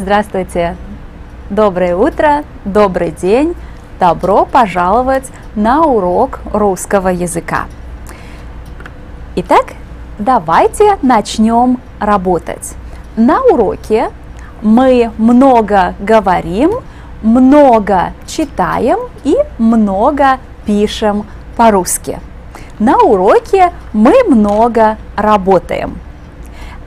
Здравствуйте! Доброе утро, добрый день! Добро пожаловать на урок русского языка. Итак, давайте начнем работать. На уроке мы много говорим, много читаем и много пишем по-русски. На уроке мы много работаем.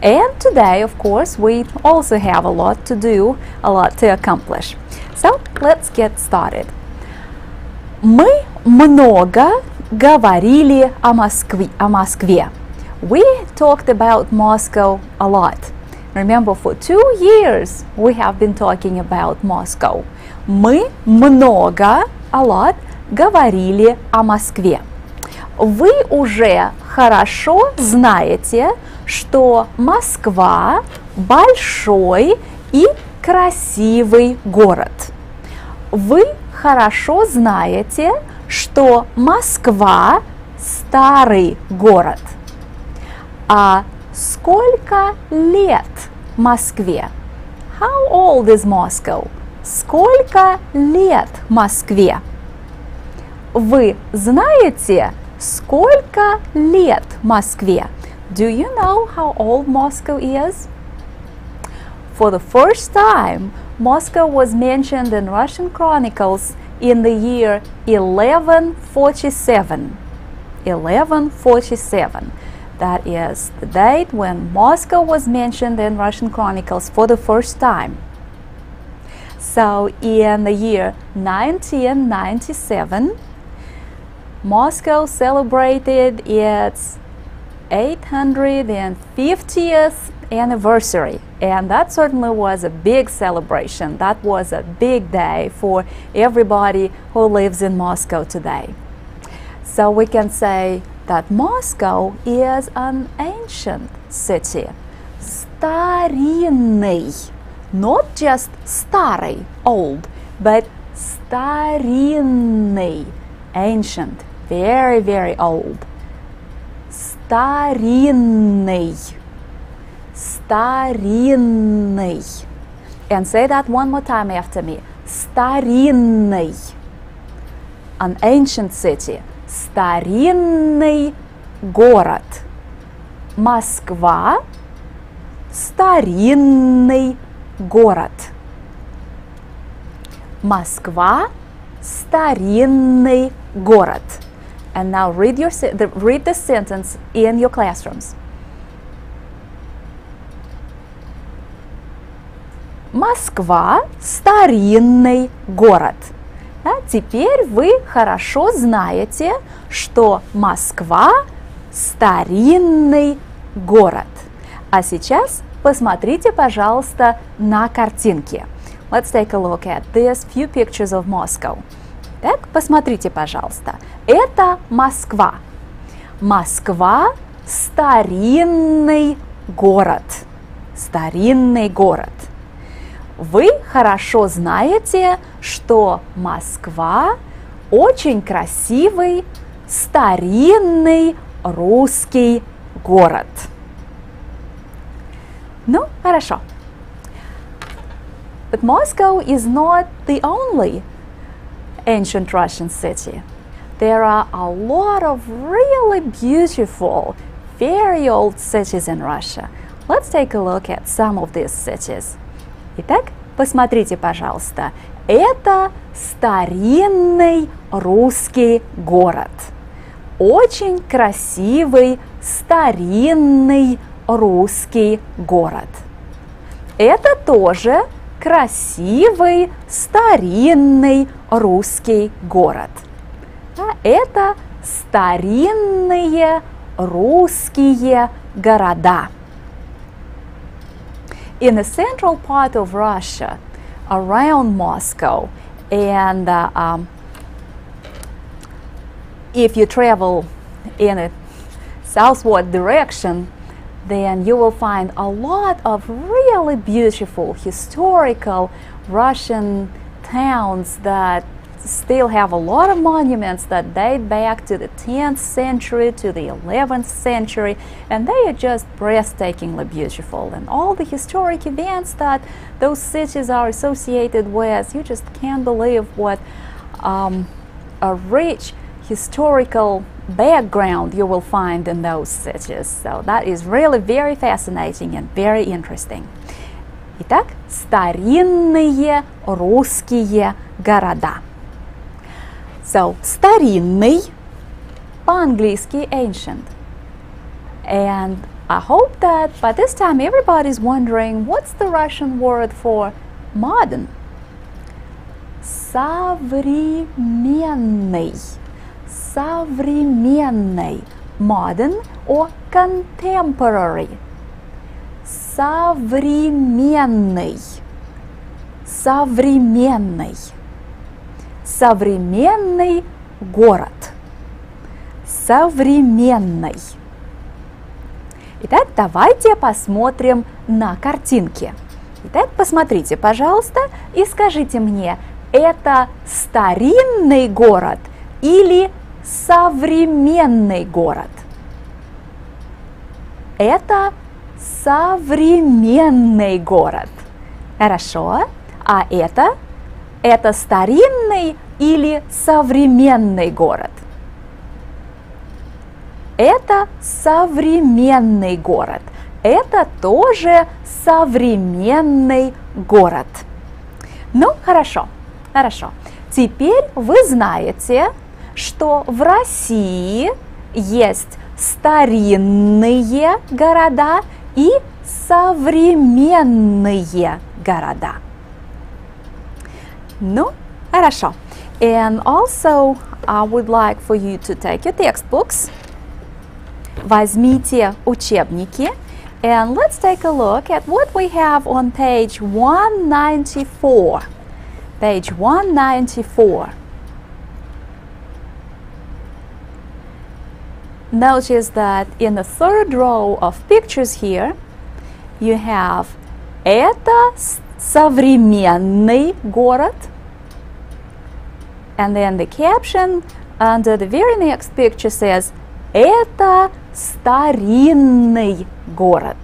And today, of course, we also have a lot to do, a lot to accomplish. So, let's get started. Мы много говорили о Москве. We talked about Moscow a lot. Remember, for 2 years we have been talking about Moscow. Мы много, a lot, говорили о Москве. Вы уже хорошо знаете, что Москва большой и красивый город. Вы хорошо знаете, что Москва старый город. А сколько лет Москве? How old is Moscow? Сколько лет Москве? Вы знаете, сколько лет Москве? Do you know how old Moscow is? For the first time, Moscow was mentioned in Russian chronicles in the year 1147. 1147. That is the date when Moscow was mentioned in Russian chronicles for the first time. So in the year 1997, Moscow celebrated its 850th anniversary, and that certainly was a big celebration. That was a big day for everybody who lives in Moscow today. So we can say that Moscow is an ancient city. Старинный. Not just старый, old, but старинный, ancient, very, very old. Старинный. Старинный. And say that one more time after me. Старинный. An ancient city. Старинный город. Москва. Старинный город. Москва. Старинный город. And now read the sentence in your classrooms. Москва – старинный город. А теперь вы хорошо знаете, что Москва – старинный город. А сейчас посмотрите, пожалуйста, на картинки. Let's take a look at these few pictures of Moscow. Так, посмотрите, пожалуйста. Это Москва. Москва – старинный город. Старинный город. Вы хорошо знаете, что Москва – очень красивый, старинный русский город. Ну, хорошо. But Moscow is not the only ancient Russian city. There are a lot of really beautiful, very old cities in Russia. Let's take a look at some of these cities. Итак, посмотрите, пожалуйста. Это старинный русский город. Очень красивый, старинный русский город. Это тоже красивый, старинный русский город. Это старинные русские города. In the central part of Russia, around Moscow, and if you travel in a southward direction, then you will find a lot of really beautiful historical Russian towns that still have a lot of monuments that date back to the 10th century, to the 11th century, and they are just breathtakingly beautiful. And all the historic events that those cities are associated with, you just can't believe what a rich historical background you will find in those cities. So that is really very fascinating and very interesting. Итак, старинные русские города. So, старинный, по-английски ancient. And I hope that by this time everybody's wondering what's the Russian word for modern? Современный. Современный. Modern or contemporary. Современный. Современный. Современный город. Современный. Итак, давайте посмотрим на картинки. Итак, посмотрите, пожалуйста, и скажите мне, это старинный город или современный город? Это современный город. Хорошо. А это старинный или современный город? Это современный город. Это тоже современный город. Ну, хорошо, хорошо. Теперь вы знаете, что в России есть старинные города и современные города. Ну, хорошо. And also, I would like for you to take your textbooks. Возьмите учебники. And let's take a look at what we have on page 194. Page 194. Notice that in the third row of pictures here, you have это современный город. And then the caption under the very next picture says это старинный город.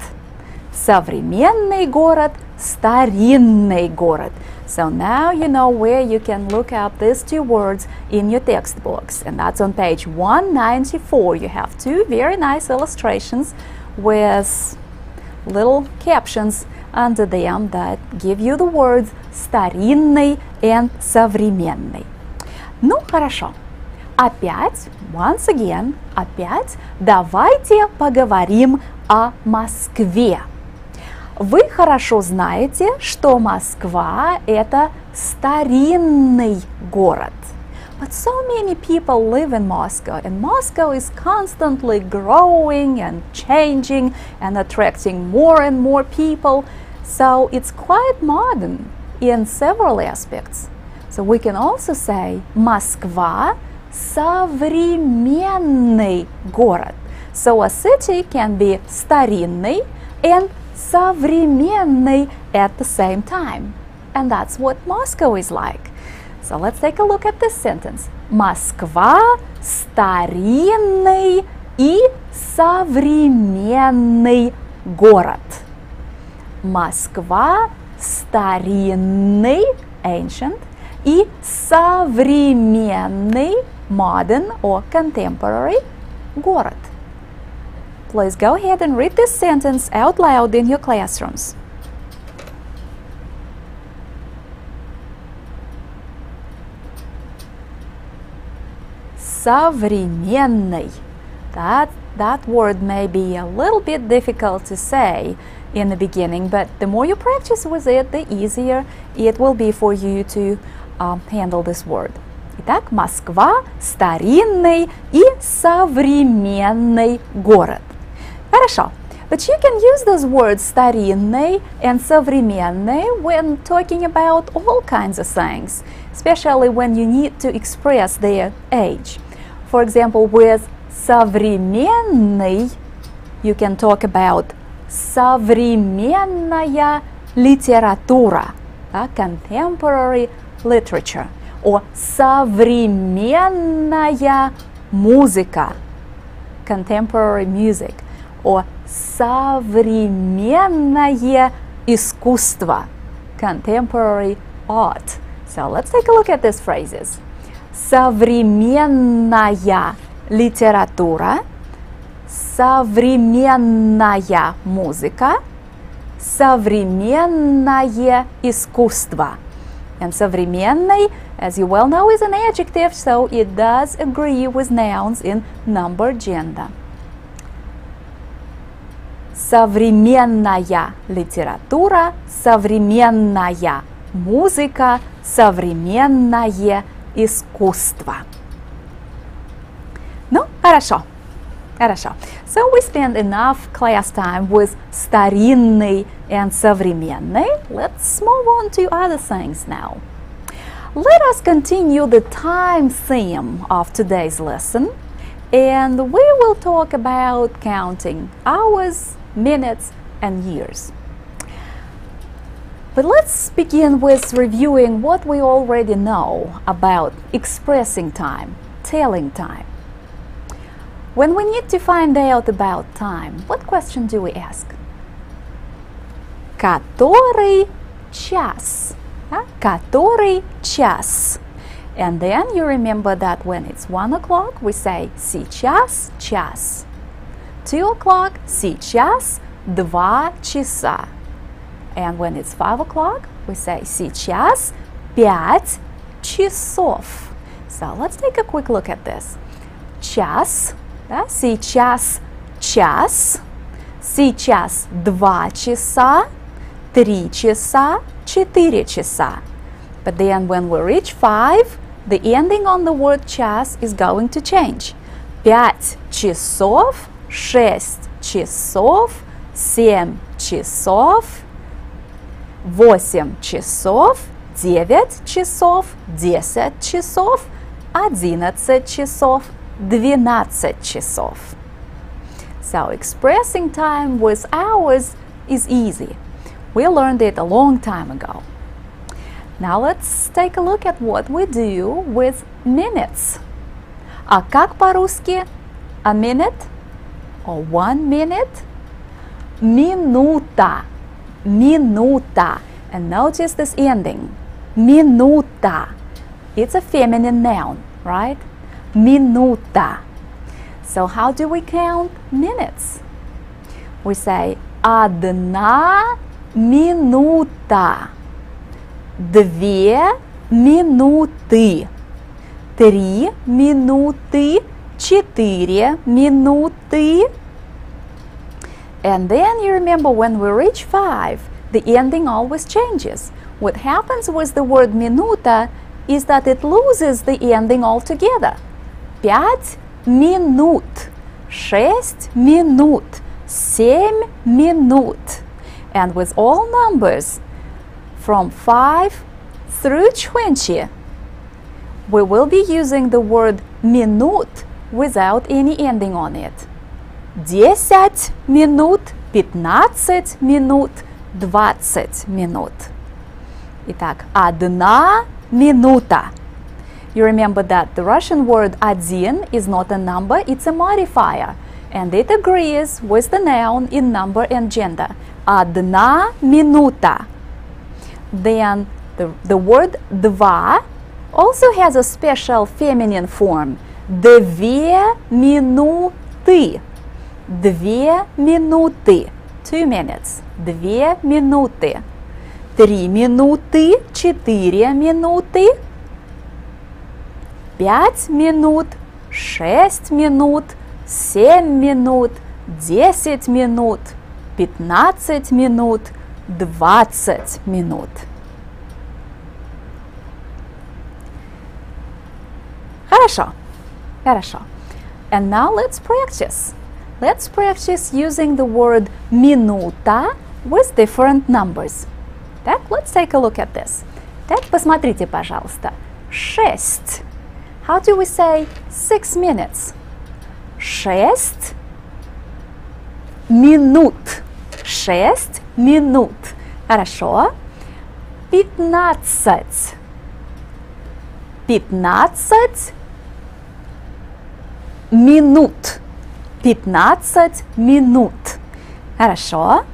Современный город, старинный город. So now you know where you can look up these two words in your textbooks. And that's on page 194. You have two very nice illustrations with little captions under them that give you the words старинный and современный. Ну, хорошо. Опять, once again, опять давайте поговорим о Москве. Вы хорошо знаете, что Москва – это старинный город. But so many people live in Moscow, and Moscow is constantly growing and changing and attracting more and more people. So it's quite modern in several aspects. So we can also say Москва – современный город. So a city can be старинный and современный at the same time. And that's what Moscow is like. So let's take a look at this sentence. Москва – старинный и современный город. Москва – старинный, ancient, и современный, modern or contemporary, город. Please go ahead and read this sentence out loud in your classrooms. Современный. That word may be a little bit difficult to say in the beginning, but the more you practice with it, the easier it will be for you to handle this word. Итак, Москва – старинный и современный город. Хорошо. But you can use those words старинный and современный when talking about all kinds of things, especially when you need to express their age. For example, with современный, you can talk about современная литература, contemporary literature. Or современная музыка, contemporary music. Or современное искусство, contemporary art. So let's take a look at these phrases. Современная литература, современная музыка, современное искусство. And современный, as you well know, is an adjective, so it does agree with nouns in number, gender. Современная литература, современная музыка, современное искусство. Ну, хорошо. Хорошо. So we spent enough class time with старинный and современный. Let's move on to other things now. Let us continue the time theme of today's lesson, and we will talk about counting hours, minutes, and years. But let's begin with reviewing what we already know about expressing time, telling time. When we need to find out about time, what question do we ask? Который час? Который час? And then you remember that when it's 1 o'clock, we say сейчас час. 2 o'clock, сейчас 2 часа. And when it's 5 o'clock, we say сейчас 5 часов. So let's take a quick look at this. Час, да, сейчас час, сейчас 2 часа, 3 часа, 4 часа. But then when we reach 5, the ending on the word час is going to change. 5 часов, 6 часов, 7 часов, 8 часов, 9 часов, 10 часов, 11 часов, 12 часов. So expressing time with hours is easy. We learned it a long time ago. Now let's take a look at what we do with minutes. А как по-русски a minute or 1 minute? Минута. Minuta. And notice this ending. Minuta. It's a feminine noun, right? Minuta. So how do we count minutes? We say одна минута, 2 минуты, 3 минуты, 4 минуты. And then you remember when we reach 5, the ending always changes. What happens with the word minuta is that it loses the ending altogether. 5 минут, 6 минут, 7 минут. And with all numbers from 5 through 20, we will be using the word minut without any ending on it. 10 минут, 15 минут, 20 минут. Итак, одна минута. You remember that the Russian word один is not a number, it's a modifier, and it agrees with the noun in number and gender. Одна минута. Then the word два also has a special feminine form. 2 минуты. 2 минуты. 2 minutes. 2 минуты. 3 минуты. 4 минуты. 5 минут. 6 минут. 7 минут. 10 минут. 15 минут. 20 минут. Хорошо. Хорошо. And now let's practice. Let's practice using the word minuta with different numbers. Так, let's take a look at this. Так, посмотрите, пожалуйста. 6. How do we say 6 minutes? 6 минут. 6 минут. Хорошо. 15. 15 минут. 15 минут. Хорошо.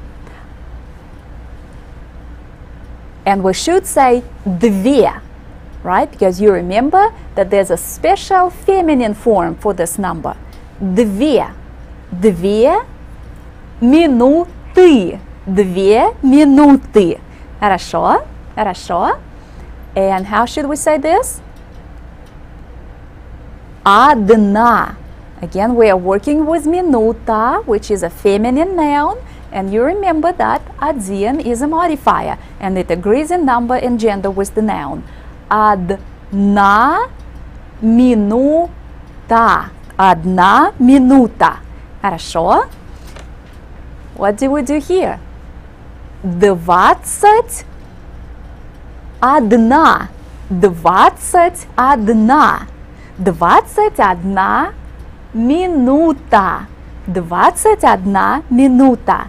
And we should say две, right? Because you remember that there's a special feminine form for this number. Две. Две минуты. 2 минуты. Хорошо. Хорошо. And how should we say this? Одна. Again, we are working with minuta, which is a feminine noun. And you remember that один is a modifier. And it agrees in number and gender with the noun. Одна минута. Одна минута. Хорошо. What do we do here? 21. 21. 21 минута. 21 минута.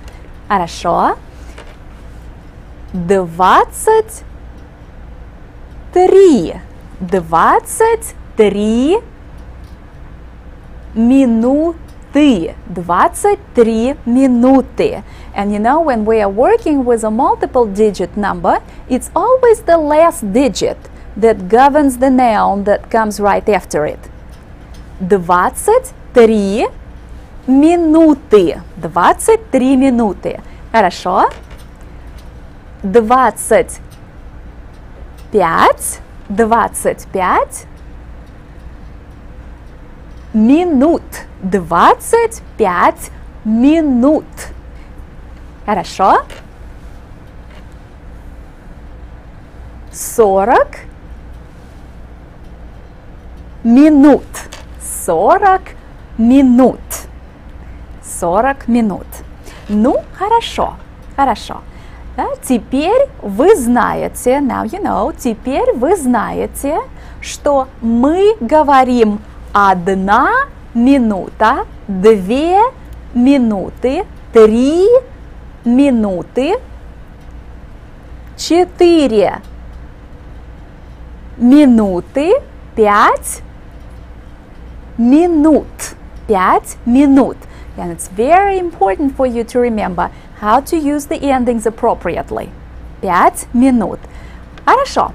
Хорошо. 23. 23 минуты. 23 минуты. And you know, when we are working with a multiple digit number, it's always the last digit that governs the noun that comes right after it. 23 минуты. 23 минуты. Хорошо. 25. 25 минут. 25 минут. Хорошо. 40 минут. 40 минут. 40 минут. Ну, хорошо. Хорошо. Да, теперь вы знаете, now you know, теперь вы знаете, что мы говорим 1 минута, 2 минуты, 3 минуты, 4 минуты, 5 минут. 5 минут. And it's very important for you to remember how to use the endings appropriately. 5 минут. Хорошо.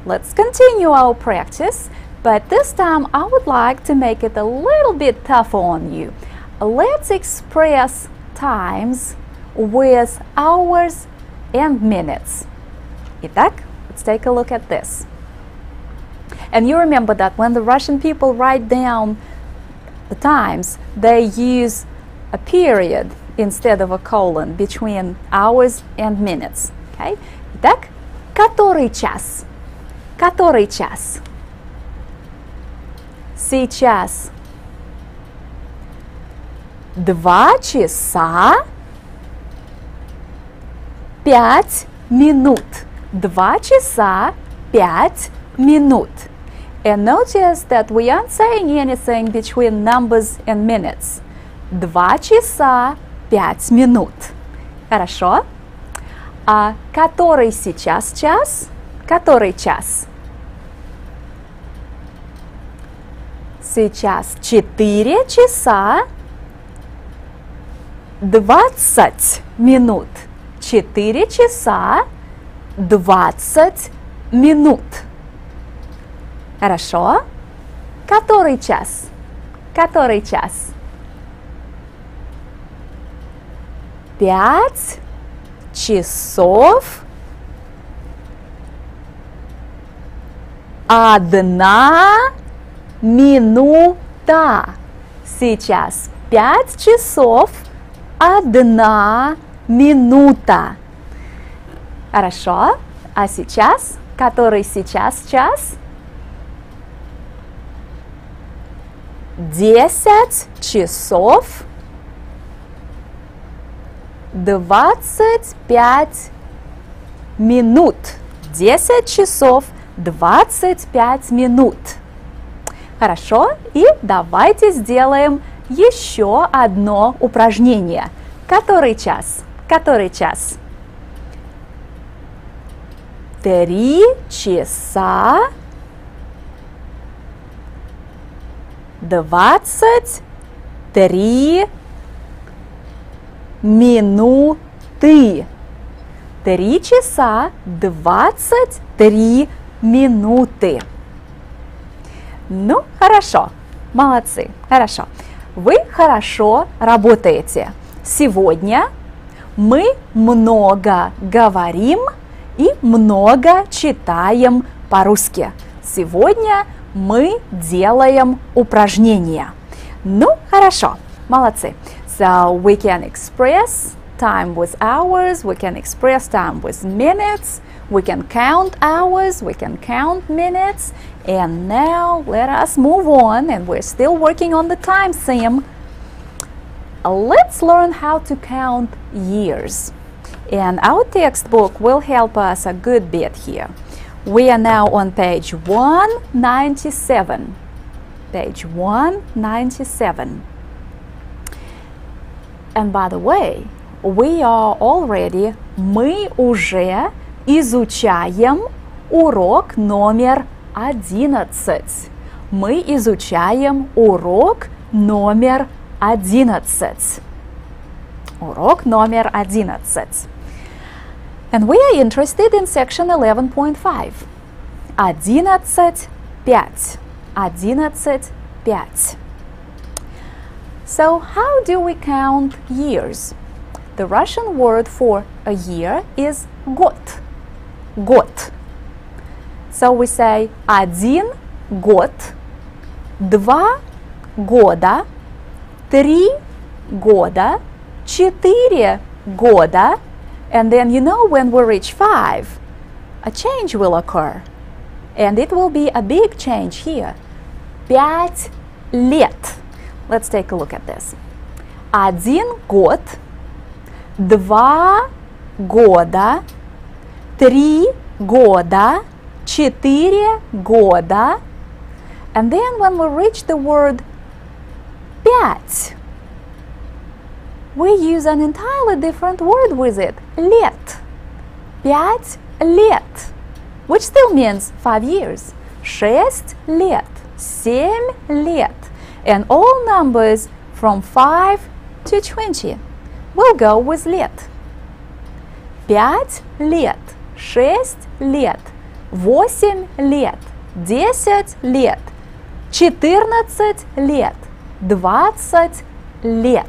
Let's continue our practice, but this time I would like to make it a little bit tougher on you. Let's express times with hours and minutes. Итак, let's take a look at this. And you remember that when the Russian people write down the times, they use a period instead of a colon between hours and minutes. Okay? Итак, который час? Который час? Сейчас 2 часа 5 минут. 2 часа 5 минут. And notice that we aren't saying anything between numbers and minutes. 2 часа 5 минут. Хорошо? А который сейчас час? Который час? Сейчас 4 часа 20 минут. 4 часа 20 минут. Хорошо? Который час? Который час? 5 часов 1 минута. Сейчас 5 часов 1 минута. Хорошо? А сейчас? Который сейчас час? 10 часов 25 минут. 10 часов 25 минут. Хорошо? И давайте сделаем еще одно упражнение. Который час? Который час? 3 часа 23 минуты. 3 часа 23 минуты. Ну, хорошо. Молодцы. Хорошо. Вы хорошо работаете. Сегодня мы много говорим и много читаем по-русски. Сегодня мы делаем упражнения. Ну, хорошо. Молодцы. So we can express time with hours, we can express time with minutes, we can count hours, we can count minutes. And now let us move on, and we're still working on the time theme. Let's learn how to count years. And our textbook will help us a good bit here. We are now on page 197. Page 197. And by the way, we уже изучаем урок номер 11. Мы изучаем урок номер 11. Урок номер 11. And we are interested in section 11.5. 11.5. 11.5. So how do we count years? The Russian word for a year is год. Год. So we say 1 год, 2 года, 3 года, 4 года, and then you know when we reach 5, a change will occur. And it will be a big change here. 5 лет. Let's take a look at this. 1 год, 2 года, 3 года, 4 года, and then when we reach the word 5, we use an entirely different word with it, лет. 5 лет, which still means 5 years. 6 лет, 7 лет, and all numbers from 5 to 20 will go with лет. 5 лет, 6 лет, 8 лет, 10 лет, 14 лет, 20 лет.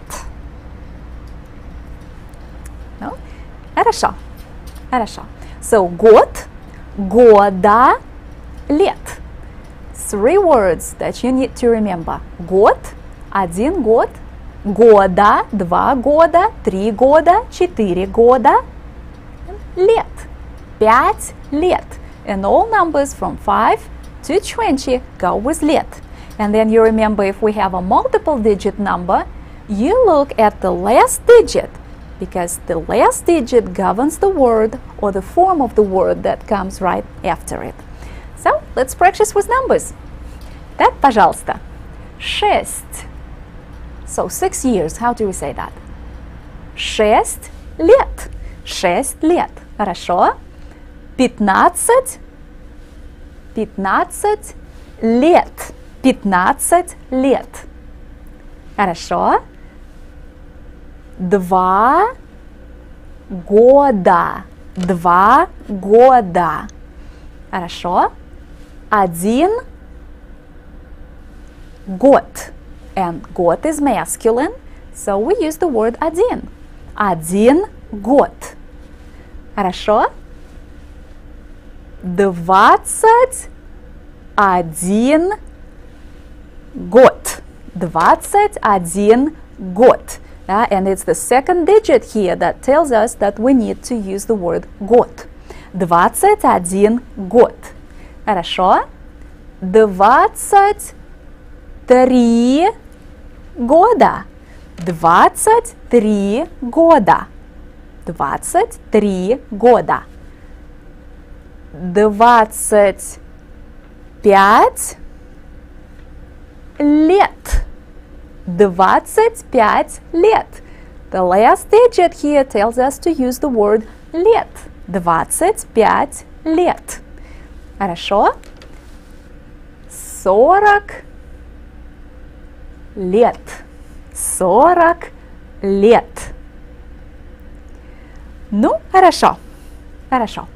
Ну, хорошо, хорошо. So, год, года, лет. 3 words that you need to remember. Год, 1 год, года, 2 года, 3 года, 4 года, лет. 5 лет. And all numbers from 5 to 20 go with лет. And then you remember if we have a multiple digit number, you look at the last digit, because the last digit governs the word or the form of the word that comes right after it. So, let's practice with numbers. Так, пожалуйста. 6. So, 6 years. How do we say that? 6 лет. 6 лет. Хорошо. 15. 15 лет. 15 лет. Хорошо. 2 года. 2 года. Хорошо. 1 год. And год is masculine, so we use the word один. 1 год. Хорошо. 21 год. 21 год. And it's the second digit here that tells us that we need to use the word год. 21 год. Хорошо. 23 года. 23 года. 23 года. 25 лет. 25 лет. The last digit here tells us to use the word лет. 25 лет. Хорошо? 40 лет. 40 лет. Ну, хорошо. Хорошо.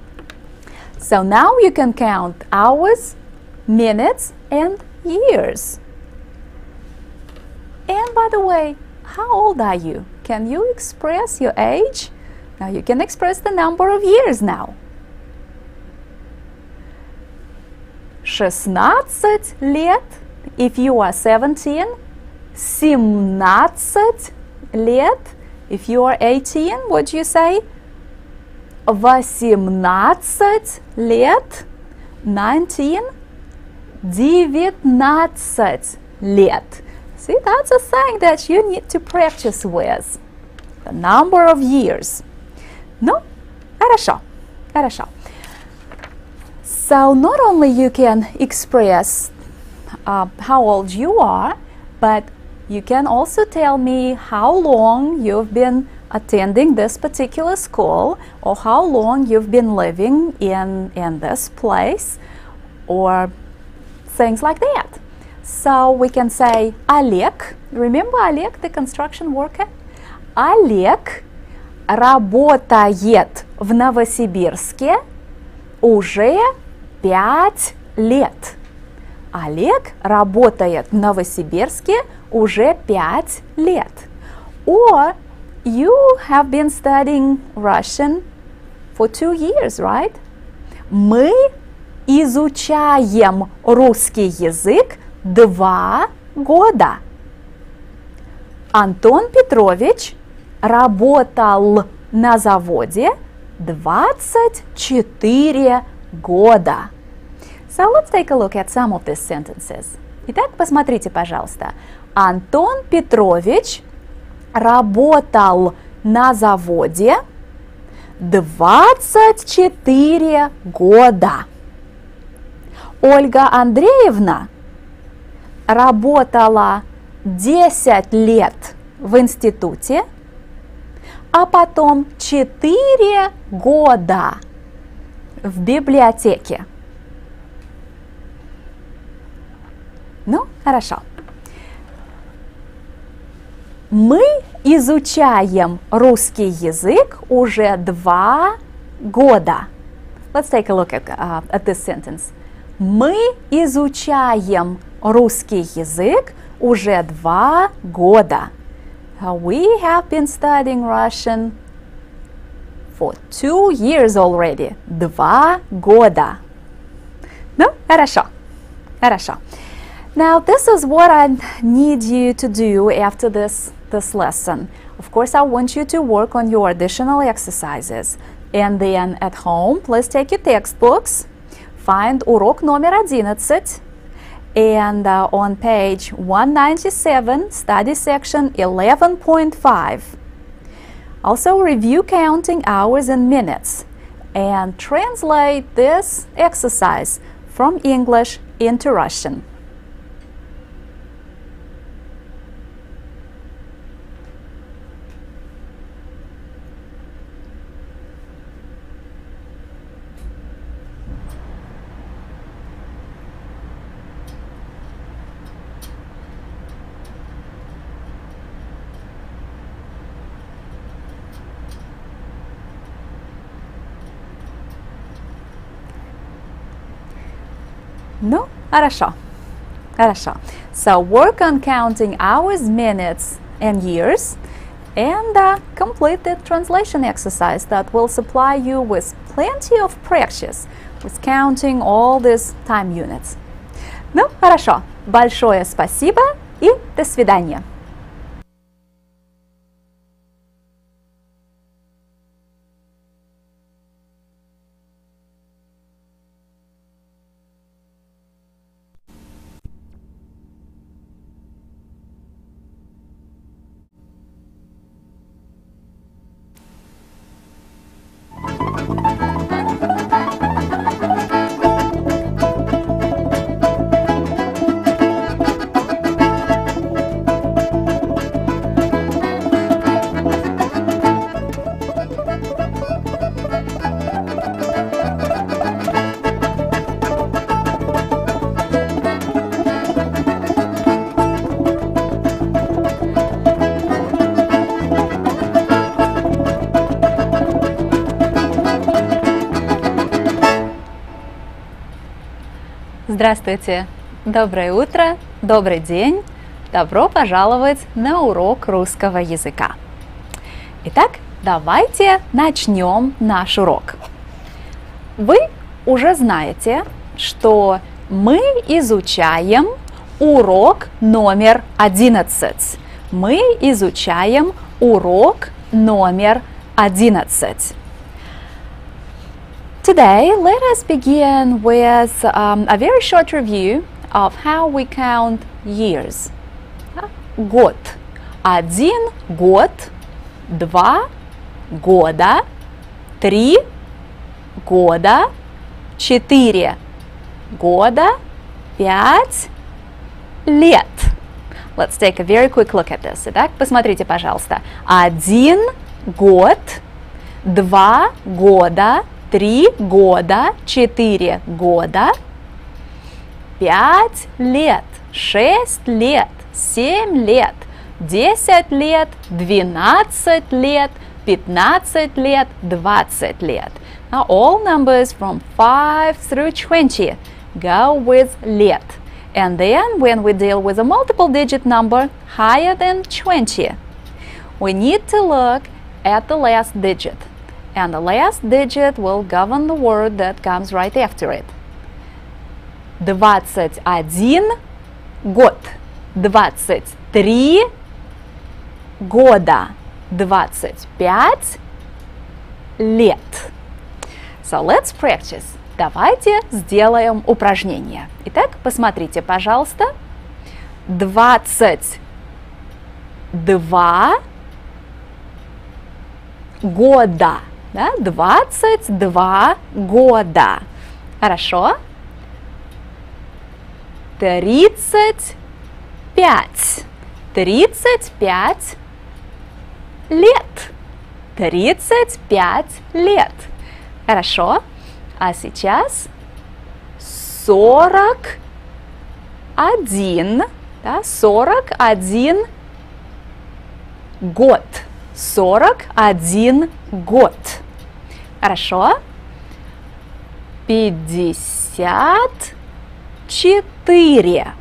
So now you can count hours, minutes, and years. And by the way, how old are you? Can you express your age? Now you can express the number of years now. 16 лет if you are 17. 17 лет if you are 18. What do you say? 18 лет. 19. 19 лет. See, that's a thing that you need to practice with. The number of years. Ну, хорошо. Хорошо. So not only you can express how old you are, but you can also tell me how long you've been attending this particular school, or how long you've been living in this place, or things like that. So we can say Олег. Remember Олег, the construction worker? Олег работает в Новосибирске уже 5 лет. Олег работает в Новосибирске уже 5 лет. Or you have been studying Russian for 2 years, right? Мы изучаем русский язык 2 года. Антон Петрович работал на заводе 24 года. So let's take a look at some of these sentences. Итак, посмотрите, пожалуйста. Антон Петрович работал на заводе 24 года. Ольга Андреевна работала 10 лет в институте, а потом 4 года в библиотеке. Ну, хорошо. Мы изучаем русский язык уже 2 года. Let's take a look at this sentence. Мы изучаем русский язык уже 2 года. We have been studying Russian for 2 years already. 2 года. Ну, хорошо. Хорошо. Now, this is what I need you to do after this lesson. Of course, I want you to work on your additional exercises. And then at home, please take your textbooks, find урок номер 11, and on page 197, study section 11.5. Also, review counting hours and minutes, and translate this exercise from English into Russian. Ну, хорошо. Хорошо. So work on counting hours, minutes, and years, and complete the translation exercise that will supply you with plenty of practice with counting all these time units. Ну, хорошо. Большое спасибо и до свидания. Здравствуйте! Доброе утро, добрый день! Добро пожаловать на урок русского языка! Итак, давайте начнем наш урок. Вы уже знаете, что мы изучаем урок номер 11. Мы изучаем урок номер 11. Today, let us begin with a very short review of how we count years. Год. 1 год, 2 года, 3 года, 4 года, 5 лет. Let's take a very quick look at this. Итак, посмотрите, пожалуйста. 1 год, 2 года, 3 года, 4 года, 5 лет, 6 лет, 7 лет, 10 лет, 12 лет, 15 лет, 20 лет. Now all numbers from 5 through 20 go with лет. And then when we deal with a multiple digit number higher than 20, we need to look at the last digit. And the last digit will govern the word that comes right after it. 21 год, 23 года, 25 лет. So let's practice. Давайте сделаем упражнение. Итак, посмотрите, пожалуйста. 22 года. Да? 22 года. Хорошо. 35. 35 лет. 35 лет. Хорошо. А сейчас 41. Да? 41 год. 41 год. Хорошо. 54.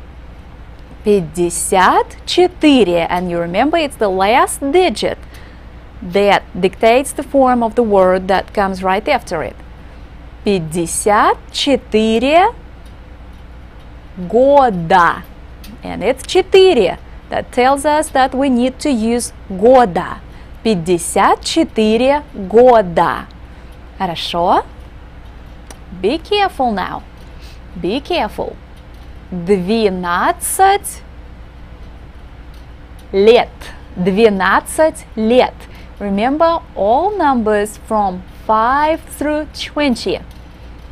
54. And you remember it's the last digit that dictates the form of the word that comes right after it. 54 года. And it's 4. That tells us that we need to use года. 54 года. Хорошо? Be careful now. Be careful. 12 лет. 12 лет. Remember all numbers from 5 through 20.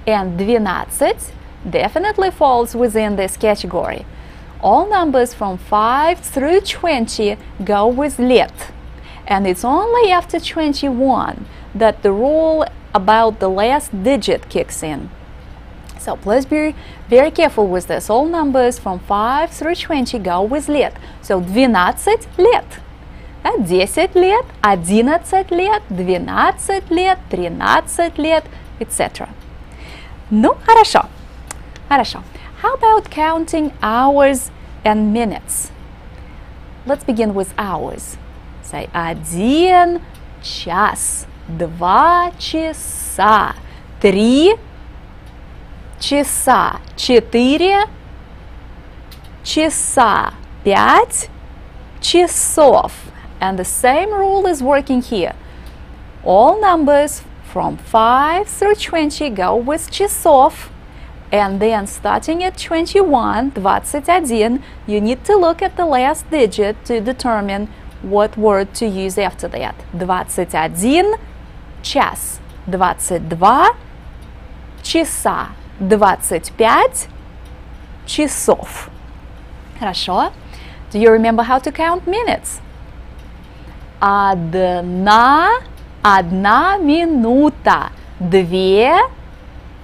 And 12 definitely falls within this category. All numbers from 5 through 20 go with лет. And it's only after 21 that the rule about the last digit kicks in. So please be very careful with this. All numbers from 5 through 20 go with лет. So 12 лет. 10 лет, 11 лет, 12 лет, 13 лет, etc. Ну, хорошо. Хорошо. How about counting hours and minutes? Let's begin with hours. Say 1 час, 2 часа, 3 часа, 4 часа, 5 часов. And the same rule is working here. All numbers from 5 through 20 go with часов. And then starting at 21, 21, you need to look at the last digit to determine what word to use after that. 21 час, 22 часа, 25 часов. Хорошо? Do you remember how to count minutes? Одна минута, 2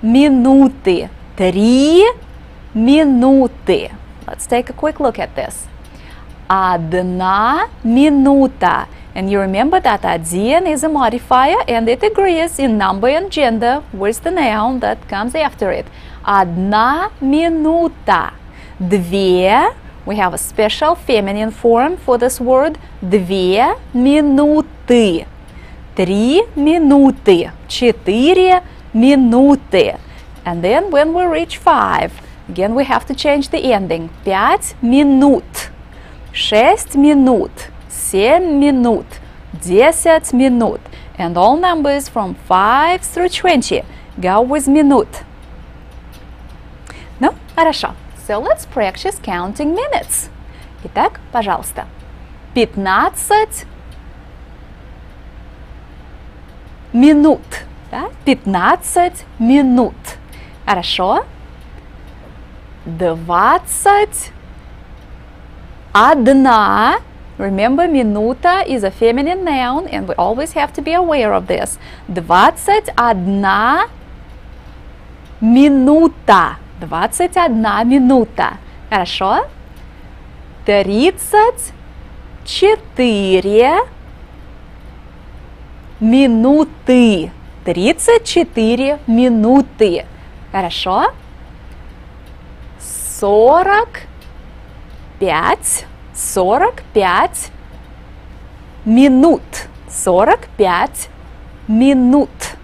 минуты, 3 минуты. Let's take a quick look at this. 1 минута. And you remember that один is a modifier and it agrees in number and gender with the noun that comes after it. Одна минута. Две. We have a special feminine form for this word. 2 минуты. 3 минуты. 4 минуты. And then when we reach 5, again we have to change the ending. 5 минут. 6 минут. 7 минут. 10 минут. And all numbers from 5 through 20 go with минут. Ну, хорошо. So let's practice counting minutes. Итак, пожалуйста. 15 минут. Да? 15 минут. Хорошо. 21. Remember, minuta is a feminine noun, and we always have to be aware of this. 21 минута. 21 минута. Хорошо? 34 минуты. 34 минуты. Хорошо? 45 минут. 45 минут.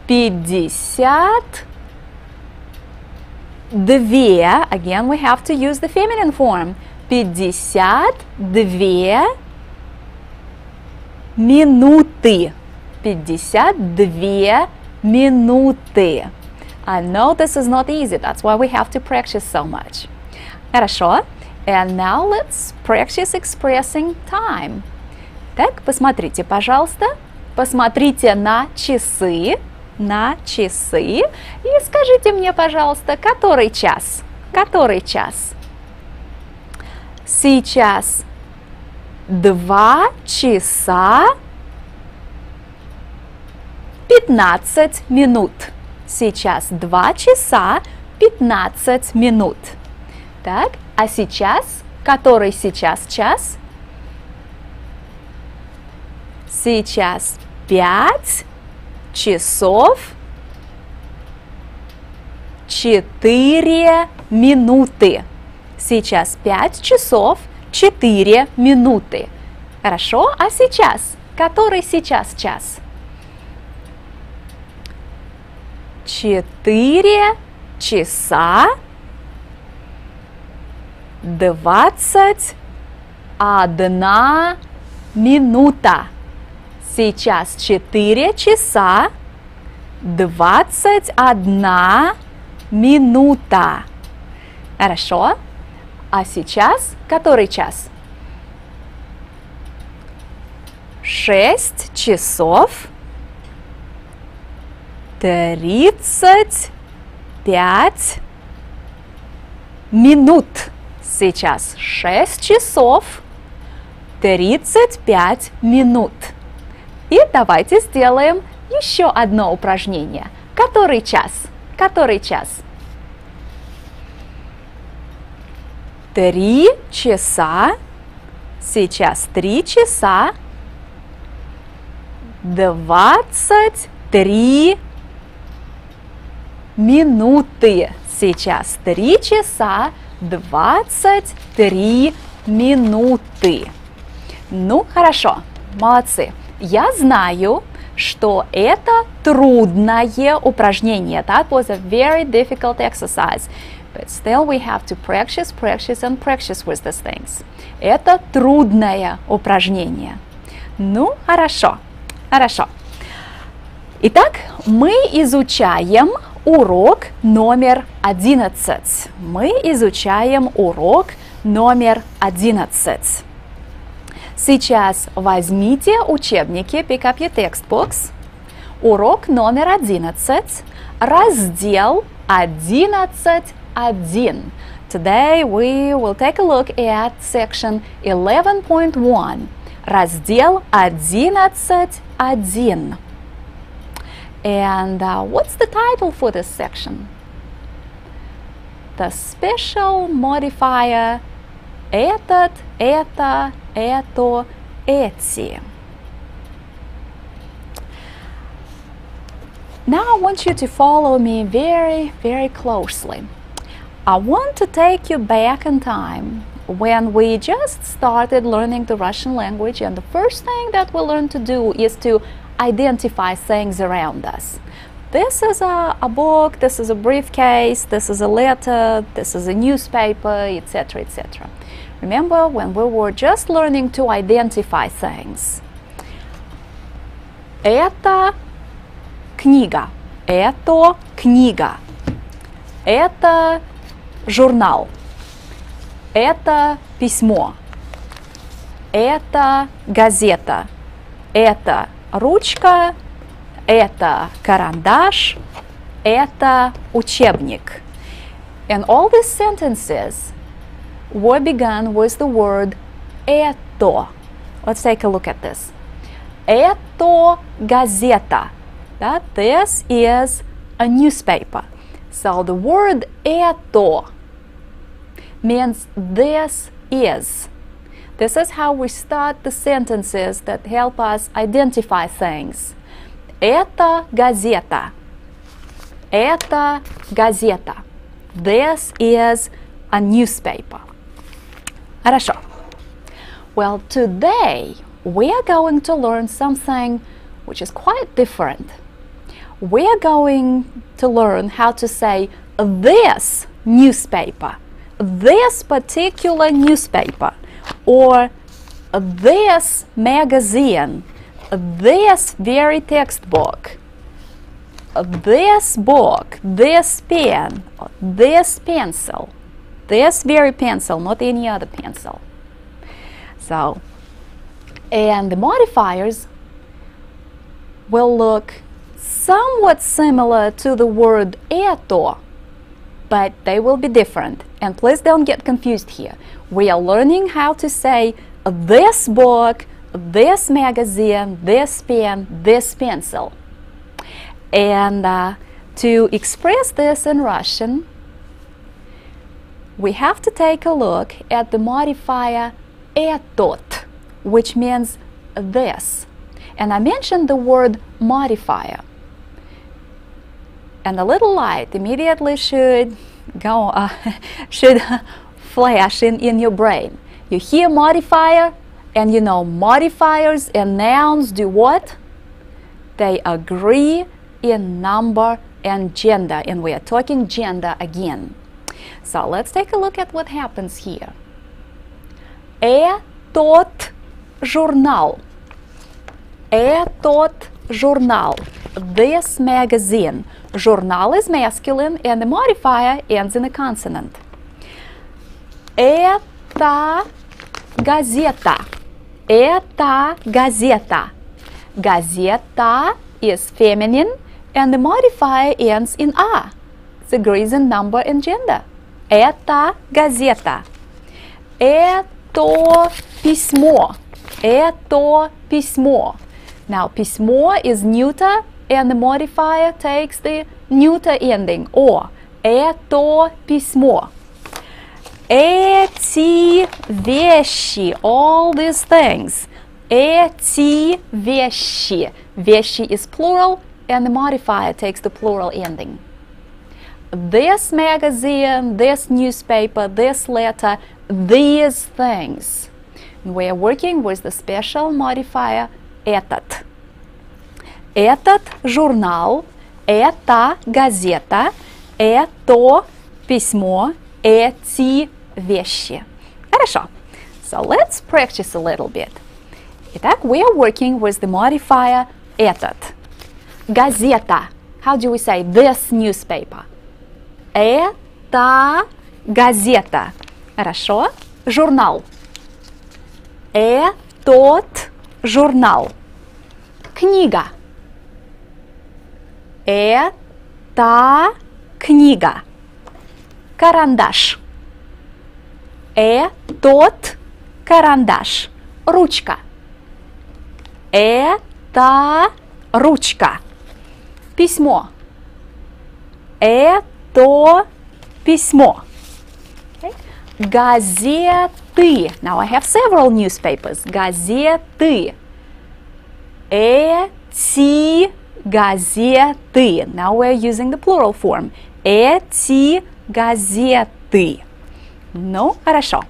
52. Again, we have to use the feminine form. 52 минуты. 52 минуты. I know this is not easy. That's why we have to practice so much. Хорошо. And now let's practice expressing time. Так, посмотрите, пожалуйста. Посмотрите на часы. На часы. И скажите мне, пожалуйста, который час? Который час? Сейчас 2 часа 15 минут. Сейчас 2 часа 15 минут. Так, а сейчас? Который сейчас час? Сейчас 5 часов 4 минуты. Сейчас 5 часов 4 минуты. Хорошо, а сейчас? Который сейчас час? 4 часа 21 минута. Сейчас 4 часа 21 минута. Хорошо. А сейчас который час? 6 часов 35 минут. Сейчас 6 часов 35 минут. И давайте сделаем еще одно упражнение. Который час? Который час? 3 часа. Сейчас 3 часа 23 минуты. Сейчас 3 часа 23 минуты. Ну, хорошо, молодцы. Я знаю, что это трудное упражнение. That was a very difficult exercise. But still we have to practice, practice and practice with these things. Это трудное упражнение. Ну, хорошо, хорошо. Итак, мы изучаем урок номер 11. Мы изучаем урок номер 11. Сейчас возьмите учебники, pick up your textbooks. Урок номер 11, раздел 11.1. Today we will take a look at section 11.1. Раздел 11.1. And what's the title for this section? The special modifier этот, это, эти. Now I want you to follow me very, very closely. I want to take you back in time when we just started learning the Russian language, and the first thing that we learn to do is to identify things around us. This is a book, this is a briefcase, this is a letter, this is a newspaper, etc., etc. Remember when we were just learning to identify things? Это книга, это книга, это журнал, это письмо, это газета, это ручка, это карандаш, это учебник. And all these sentences were begun with the word это. Let's take a look at this. Это газета. That this is a newspaper. So the word это means this is. This is how we start the sentences that help us identify things. Это газета. Это газета. This is a newspaper. Хорошо. Well, today we are going to learn something which is quite different. We are going to learn how to say this newspaper, this particular newspaper, or this magazine, this very textbook, this book, this pen, this pencil, this very pencil, not any other pencil. So, and the modifiers will look somewhat similar to the word это, but they will be different. And please don't get confused here. We are learning how to say this book, this magazine, this pen, this pencil. And to express this in Russian, we have to take a look at the modifier этот, which means this. And I mentioned the word modifier. And a little light immediately should go, should flash in your brain. You hear modifier, and you know modifiers and nouns do what? They agree in number and gender, and we are talking gender again. So let's take a look at what happens here. Этот журнал. Этот журнал. This magazine. Журнал is masculine and the modifier ends in a consonant. Это газета. Это газета. Газета is feminine and the modifier ends in a. It agrees in number and gender. Это газета. Это письмо. Это письмо. Now, письмо is neuter and the modifier takes the neuter ending, or. Это письмо. Эти вещи, all these things. Эти вещи. Вещи is plural and the modifier takes the plural ending. This magazine, this newspaper, this letter, these things. We are working with the special modifier этот. Этот журнал, эта газета, это письмо, эти вещи. Хорошо. So let's practice a little bit. Итак, we are working with the modifier этот. Газета. How do we say this newspaper? Это газета. Хорошо. Журнал. Этот журнал. Книга. Это книга. Карандаш. Этот карандаш. Ручка. Это ручка. Письмо. Это письмо. Okay. Газеты. Now I have several newspapers. Газеты. Эти газеты. Now we're using the plural form. Эти газеты. Ну, хорошо.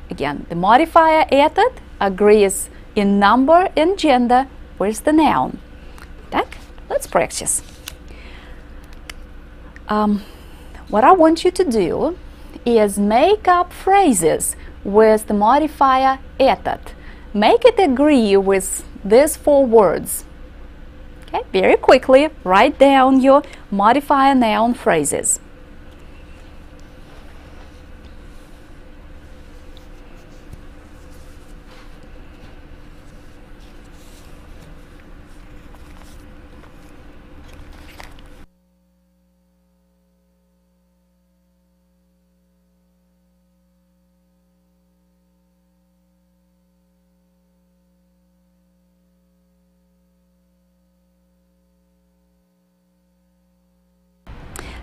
Again, the modifier этот agrees in number and gender with the noun. Так, let's practice. What I want you to do is make up phrases with the modifier этот. Make it agree with these 4 words. Okay, very quickly write down your modifier noun phrases.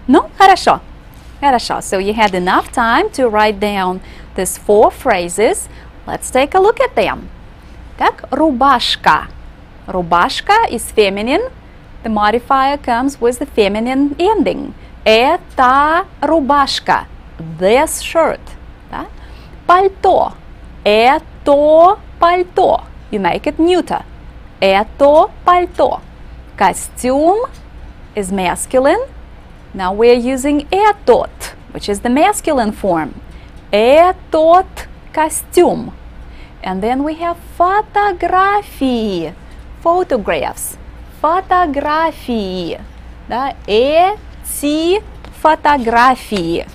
Ну, хорошо. Хорошо. So you had enough time to write down these 4 phrases. Let's take a look at them. Так, рубашка. Рубашка is feminine. The modifier comes with the feminine ending. Это рубашка. This shirt. Да? Пальто. Это пальто. You make it neuter. Это пальто. Костюм is masculine. Now we're using этот, which is the masculine form. Этот костюм. And then we have фотографии. Photographs. Фотографии. Да? Эти фотографии.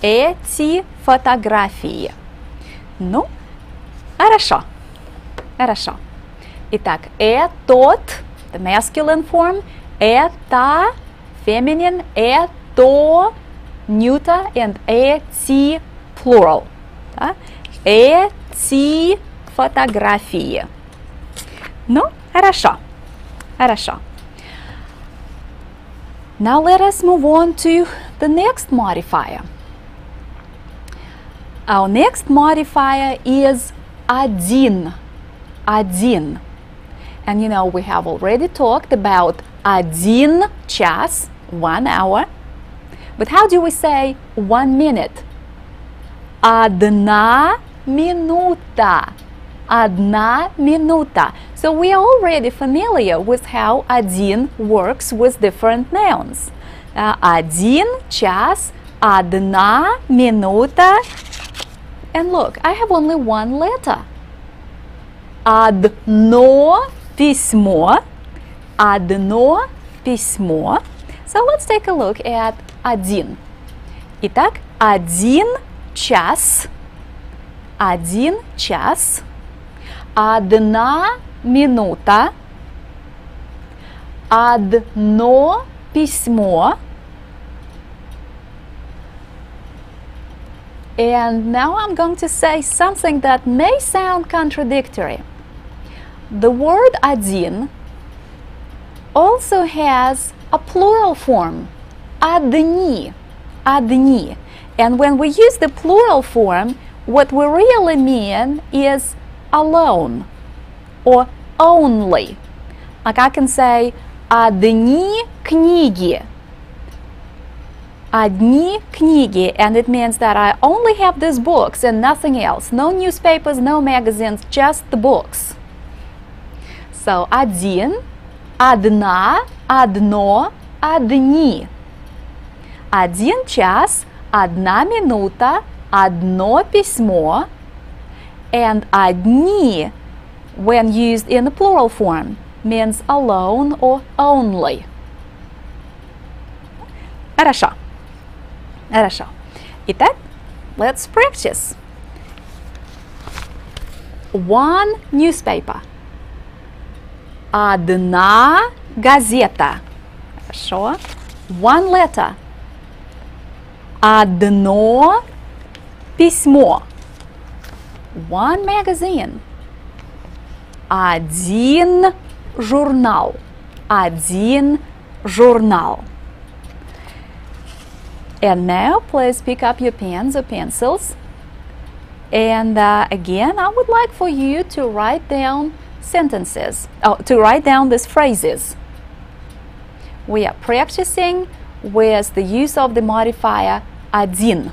Эти фотографии. Ну, хорошо. Хорошо. Итак, этот, the masculine form. Это feminine, это neuter, and эти plural. Да? Эти фотографии. Ну, хорошо. Хорошо. Now let us move on to the next modifier. Our next modifier is один. Один. And you know, we have already talked about один час, 1 hour. But how do we say 1 minute? Одна минута. Одна минута. So we are already familiar with how один works with different nouns. Один час, одна минута. And look, I have only 1 letter. Одно письмо. Одно письмо. So let's take a look at один. Итак, один час. Один час. Одна минута. Одно письмо. And now I'm going to say something that may sound contradictory. The word один also has a plural form, одни, одни. And when we use the plural form, what we really mean is alone or only. Like I can say одни книги. Одни книги, and it means that I only have these books and nothing else. No newspapers, no magazines, just the books. So один, одна, одно, одни. Один час, одна минута, одно письмо. And одни, when used in the plural form, means alone or only. Хорошо. Хорошо. Итак, let's practice. 1 newspaper. Одна газета. Хорошо. 1 letter. Одно письмо. 1 magazine. Один журнал. Один журнал. And now please pick up your pens or pencils. And again, I would like for you to write down sentences, to write down these phrases. we are practicing with the use of the modifier один.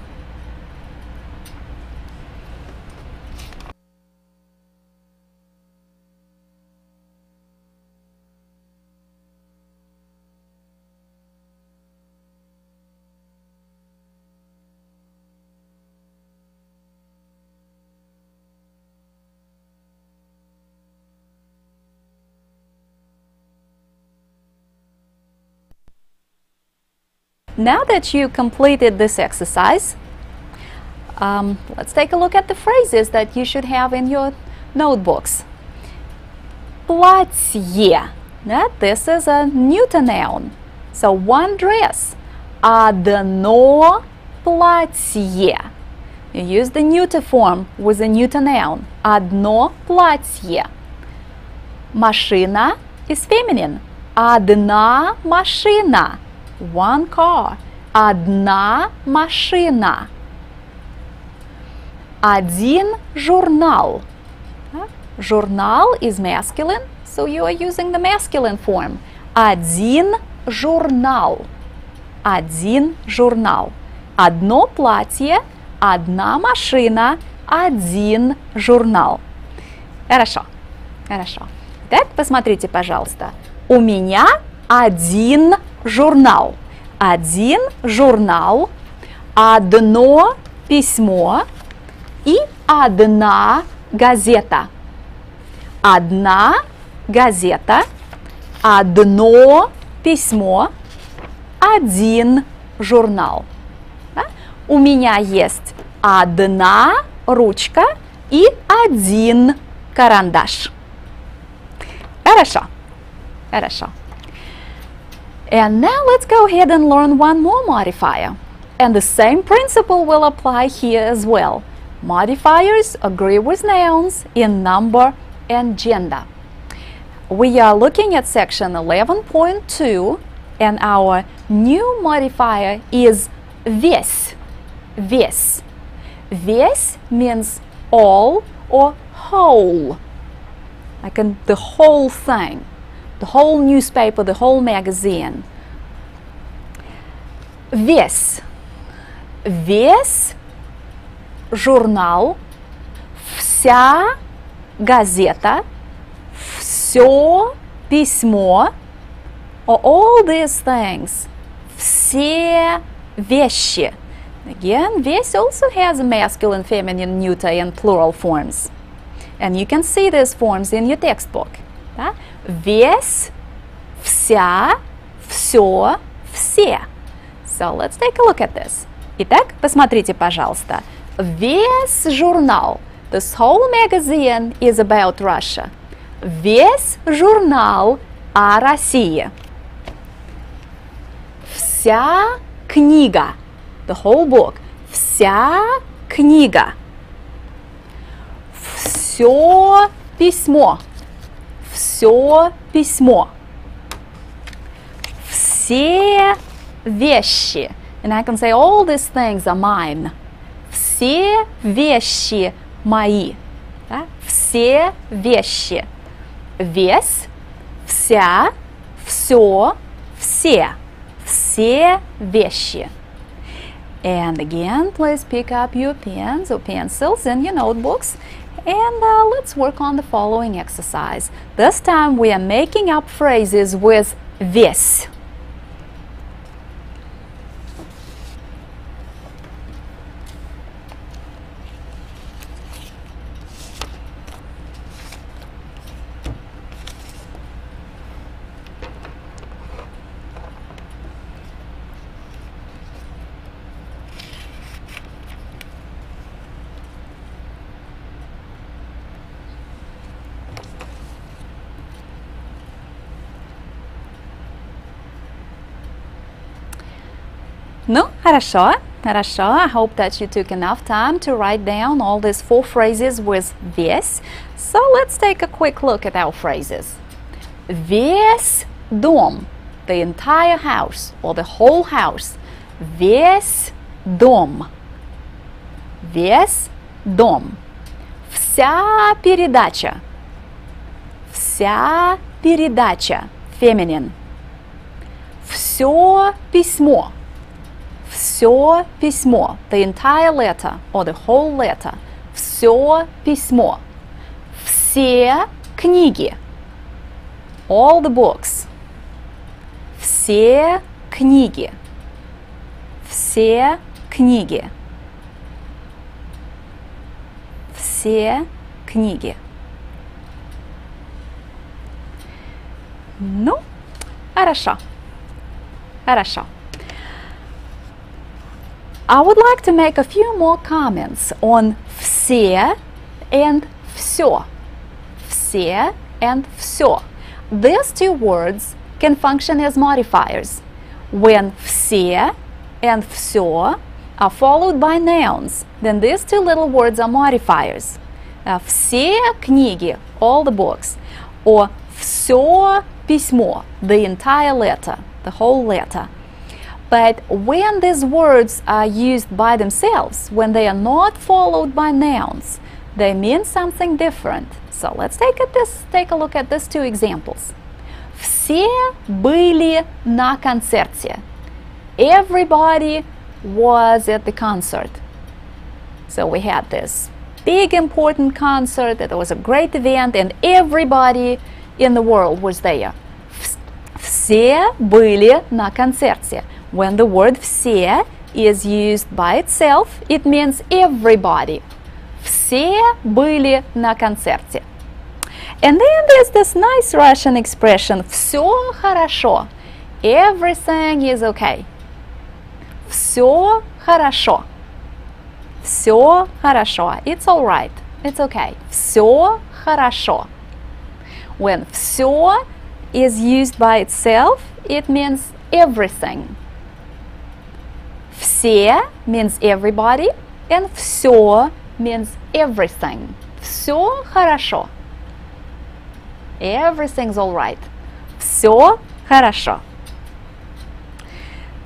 Now that you completed this exercise, let's take a look at the phrases that you should have in your notebooks. Платье. This is a neuter noun. So one dress. Одно платье. You use the neuter form with a neuter noun. Одно платье. Машина is feminine. Одна машина. One car. Одна машина. Один журнал. Журнал is masculine, so you are using the masculine form. Один журнал. Один журнал. Одно платье, одна машина, один журнал. Хорошо. Хорошо. Так, посмотрите, пожалуйста. У меня один журнал. Один журнал, одно письмо и одна газета. Одна газета, одно письмо, один журнал. Да? У меня есть одна ручка и один карандаш. Хорошо. Хорошо. And now let's go ahead and learn one more modifier. And the same principle will apply here as well. Modifiers agree with nouns in number and gender. We are looking at section 11.2 and our new modifier is весь. Весь. Весь means all or whole. Like the whole thing. The whole newspaper, the whole magazine. Весь. Весь журнал, вся газета, все письмо, or all these things. Все вещи. Again, весь also has a masculine, feminine, neuter, and plural forms. And you can see these forms in your textbook. Да? Весь, вся, все, все. So let's take a look at this. Итак, посмотрите, пожалуйста. Весь журнал. This whole magazine is about Russia. Весь журнал о России. Вся книга. The whole book. Вся книга. Все письмо. Все письмо. Все вещи. And I can say all these things are mine. Все вещи мои. Да? Все вещи. Весь, вся, все, все. Все вещи. And again, please pick up your pens or pencils and your notebooks. And let's work on the following exercise. This time we are making up phrases with весь. Ну, хорошо, хорошо. I hope that you took enough time to write down all these 4 phrases with весь. So let's take a quick look at our phrases. Весь дом, the entire house or the whole house. Весь дом. Весь дом. Вся передача. Вся передача. Feminine. все письмо. Все письмо. The entire letter or the whole letter. Все письмо. Все книги. All the books. Все книги. Все книги. Все книги. Ну, хорошо. Хорошо. I would like to make a few more comments on все and все. Все and все. These two words can function as modifiers. When все and все are followed by nouns, then these two little words are modifiers. Все книги, all the books, or все письмо, the entire letter, the whole letter. But when these words are used by themselves, when they are not followed by nouns, they mean something different. So let's take a look at these two examples. Все были на концерте. Everybody was at the concert. So we had this big important concert, that was a great event, and everybody in the world was there. Все были на концерте. When the word все is used by itself, it means everybody. Все были на концерте. And then there's this nice Russian expression все хорошо. Everything is okay. Все хорошо. Все хорошо. It's all right. It's okay. Все хорошо. When все is used by itself, it means everything. Все means everybody, and все means everything. Все хорошо. Everything's all right. Все хорошо.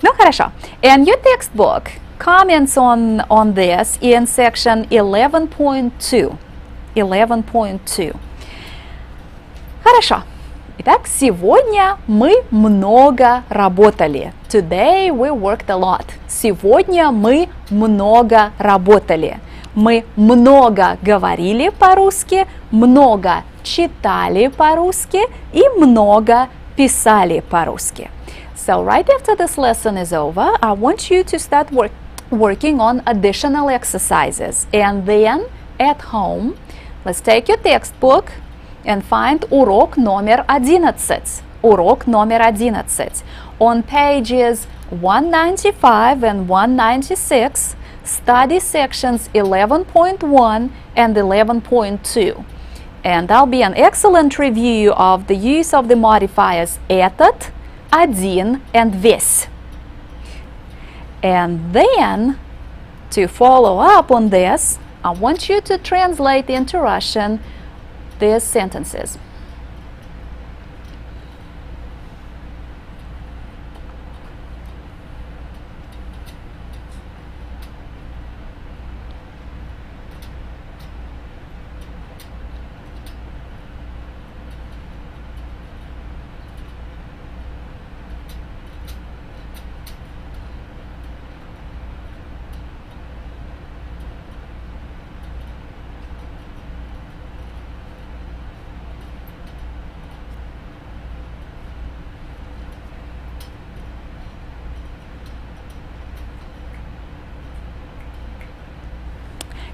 Ну, хорошо. And your textbook comments on this in section 11.2. 11.2. Хорошо. Итак, сегодня мы много работали. Today we worked a lot. Сегодня мы много работали. Мы много говорили по-русски, много читали по-русски и много писали по-русски. So right after this lesson is over, I want you to start working on additional exercises. And then at home, let's take your textbook and find урок номер 11. Урок номер 11. On pages 195 and 196, study sections 11.1 and 11.2. And there'll be an excellent review of the use of the modifiers этот, один, and весь. And then, to follow up on this, I want you to translate into Russian these sentences.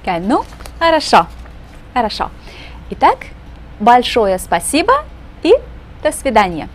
Okay, ну, хорошо, хорошо. Итак, большое спасибо и до свидания.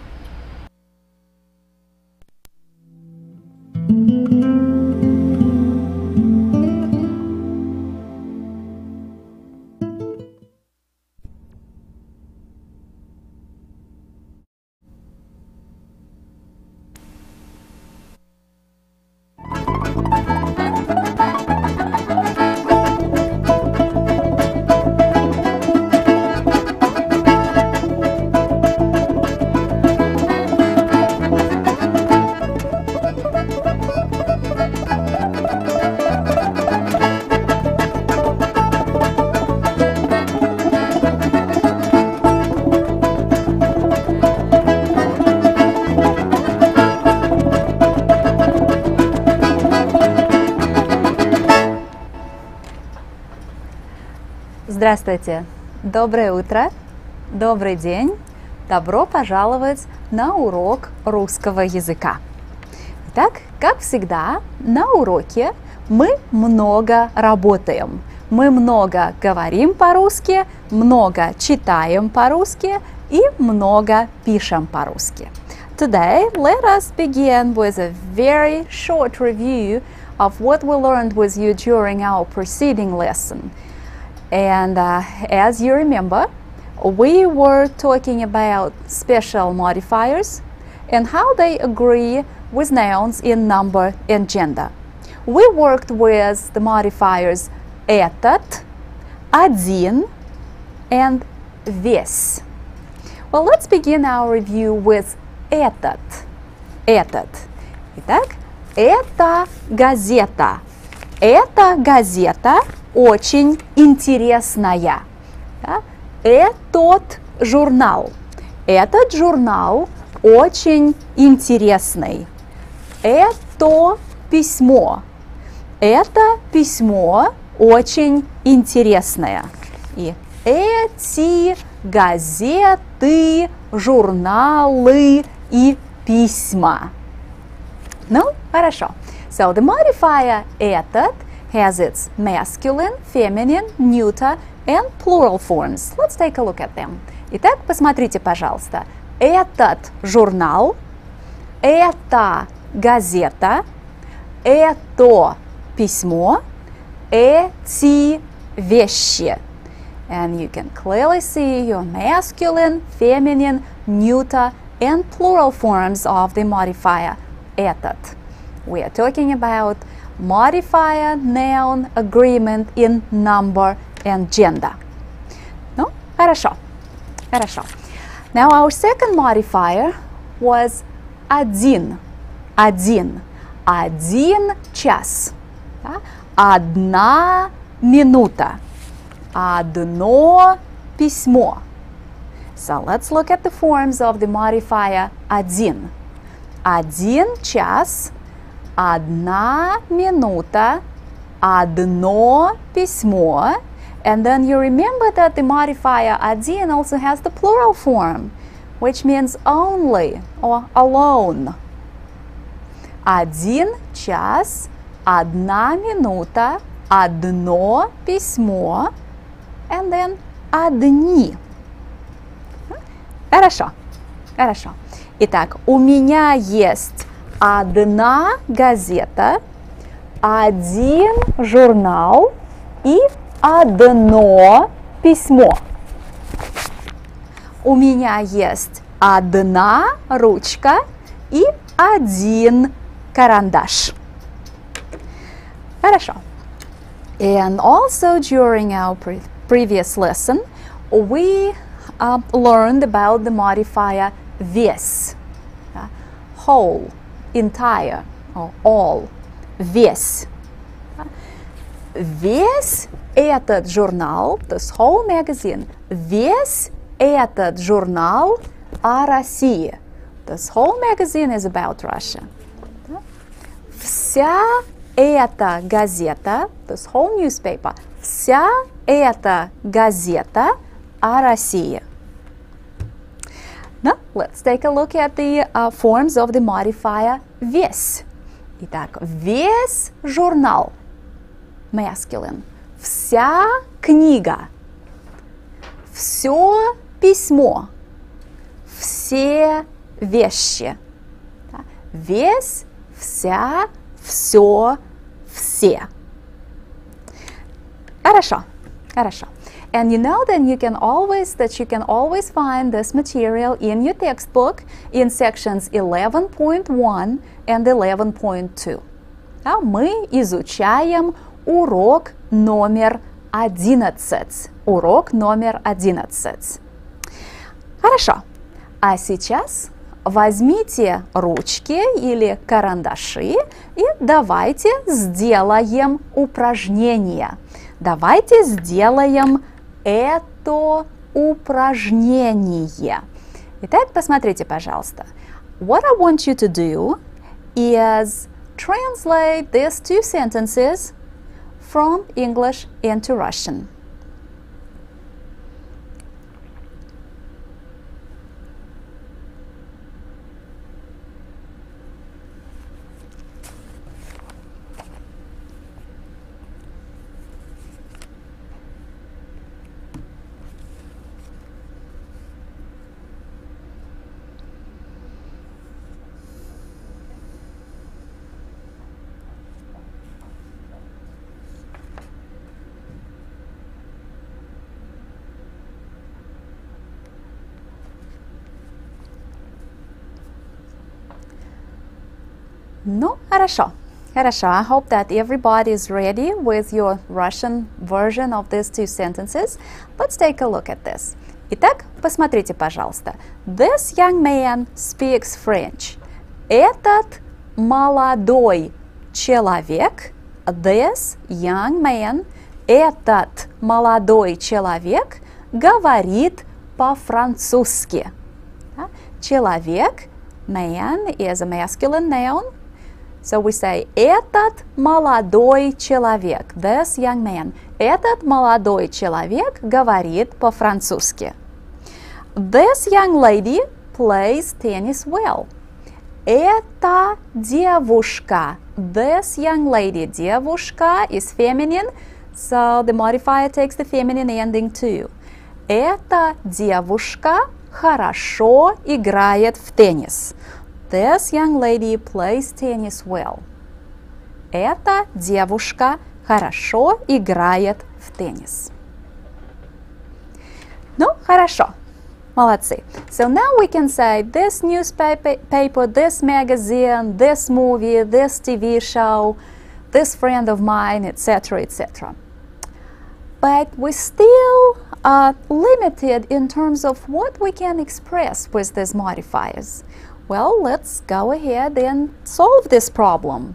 Здравствуйте! Доброе утро! Добрый день! Добро пожаловать на урок русского языка! Итак, как всегда, на уроке мы много работаем. Мы много говорим по-русски, много читаем по-русски и много пишем по-русски. Today, let us begin with a very short review of what we learned with you during our preceding lesson. And as you remember, we were talking about special modifiers and how they agree with nouns in number and gender. We worked with the modifiers этот, один, and весь. Well, let's begin our review with этот. Этот. Итак, это газета. Эта газета очень интересная. Да? Этот журнал. Этот журнал очень интересный. Это письмо. Это письмо очень интересное. И эти газеты, журналы и письма. Ну, хорошо. So the modifier этот has its masculine, feminine, neuter and plural forms. Let's take a look at them. Итак, посмотрите, пожалуйста. Этот журнал, эта газета, это письмо, эти вещи. And you can clearly see your masculine, feminine, neuter and plural forms of the modifier этот. We are talking about modifier noun agreement in number and gender. Ну, хорошо. Хорошо. Now our second modifier was один. Один. Один час. Да? Одна минута. Одно письмо. So let's look at the forms of the modifier один. Один час, одна минута, одно письмо. And then you remember that the modifier один also has the plural form, which means only or alone. Один час, одна минута, одно письмо, and then одни. Хорошо, хорошо. Итак, у меня есть одна газета, один журнал и одно письмо. У меня есть одна ручка и один карандаш. Хорошо. And also during our previous lesson, we learned about the modifier весь. Whole, entire, or all. Весь. Весь этот журнал, this whole magazine, весь этот журнал о России. This whole magazine is about Russia. Вся эта газета, this whole newspaper, вся эта газета о России. Now, let's take a look at the forms of the modifier весь. Итак, весь журнал, masculine. Вся книга, все письмо, все вещи. Весь, вся, все, все. Хорошо, хорошо. And you know that you can always find this material in your textbook in sections 11.1 and 11.2. Да, мы изучаем урок номер 11. Урок номер 11. Хорошо. А сейчас возьмите ручки или карандаши и давайте сделаем упражнение. Давайте сделаем это упражнение. Итак, посмотрите, пожалуйста. What I want you to do is translate these two sentences from English into Russian. Ну, хорошо. Хорошо. I hope that everybody is ready with your Russian version of these two sentences. Let's take a look at this. Итак, посмотрите, пожалуйста. This young man speaks French. Этот молодой человек, this young man, этот молодой человек говорит по-французски. Человек, man, is a masculine noun. So we say этот молодой человек, this young man. Этот молодой человек говорит по-французски. This young lady plays tennis well. Эта девушка, this young lady, девушка is feminine, so the modifier takes the feminine ending too. Эта девушка хорошо играет в теннис. This young lady plays tennis well. Эта девушка хорошо играет в теннис. Ну, хорошо. Молодцы. So now we can say this newspaper, this magazine, this movie, this TV show, this friend of mine, etc., etc. But we still are limited in terms of what we can express with these modifiers. Well, let's go ahead and solve this problem.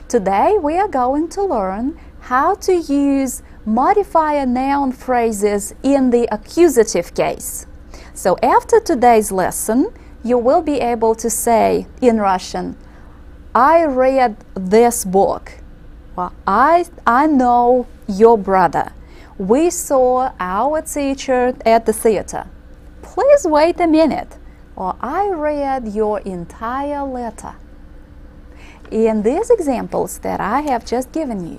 Today we are going to learn how to use modifier noun phrases in the accusative case. So after today's lesson, you will be able to say in Russian, I read this book. Well, I know your brother. We saw our teacher at the theater. Please wait a minute. Or I read your entire letter. In these examples that I have just given you,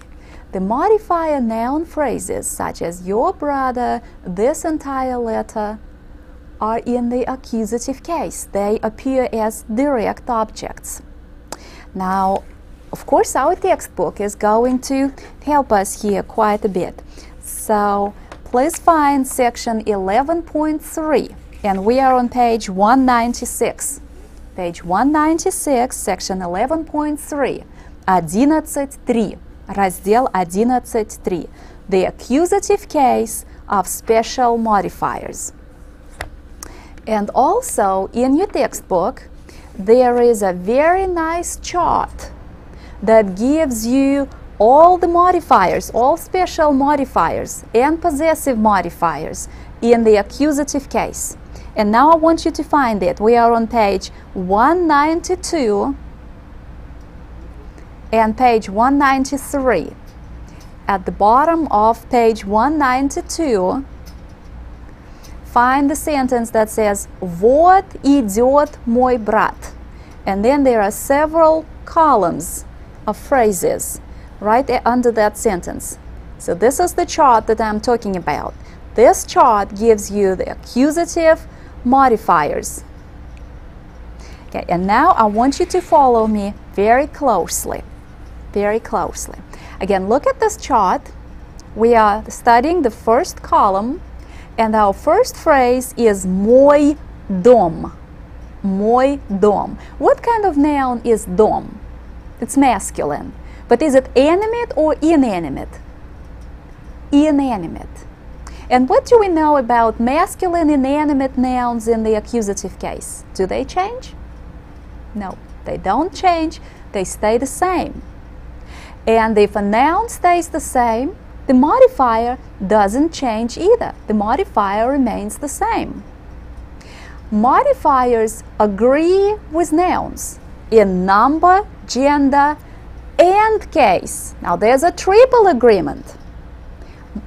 the modifier noun phrases such as your brother, this entire letter, are in the accusative case. They appear as direct objects. Now, of course, our textbook is going to help us here quite a bit. So please find section 11.3. And we are on page 196. Page 196, section 11.3. 11.3. Раздел 11.3. The accusative case of special modifiers. And also, in your textbook, there is a very nice chart that gives you all the modifiers, all special modifiers and possessive modifiers in the accusative case. And now I want you to find it. We are on page 192 and page 193. At the bottom of page 192, find the sentence that says Вот идет мой брат. And then there are several columns of phrases right under that sentence. So this is the chart that I'm talking about. This chart gives you the accusative modifiers. Okay, and now I want you to follow me very closely. Very closely. Again, look at this chart. We are studying the first column, and our first phrase is мой дом. Мой дом. What kind of noun is дом? It's masculine. But is it animate or inanimate? Inanimate. And what do we know about masculine inanimate nouns in the accusative case? Do they change? No, they don't change. They stay the same. And if a noun stays the same, the modifier doesn't change either. The modifier remains the same. Modifiers agree with nouns in number, gender, and case. Now there's a triple agreement.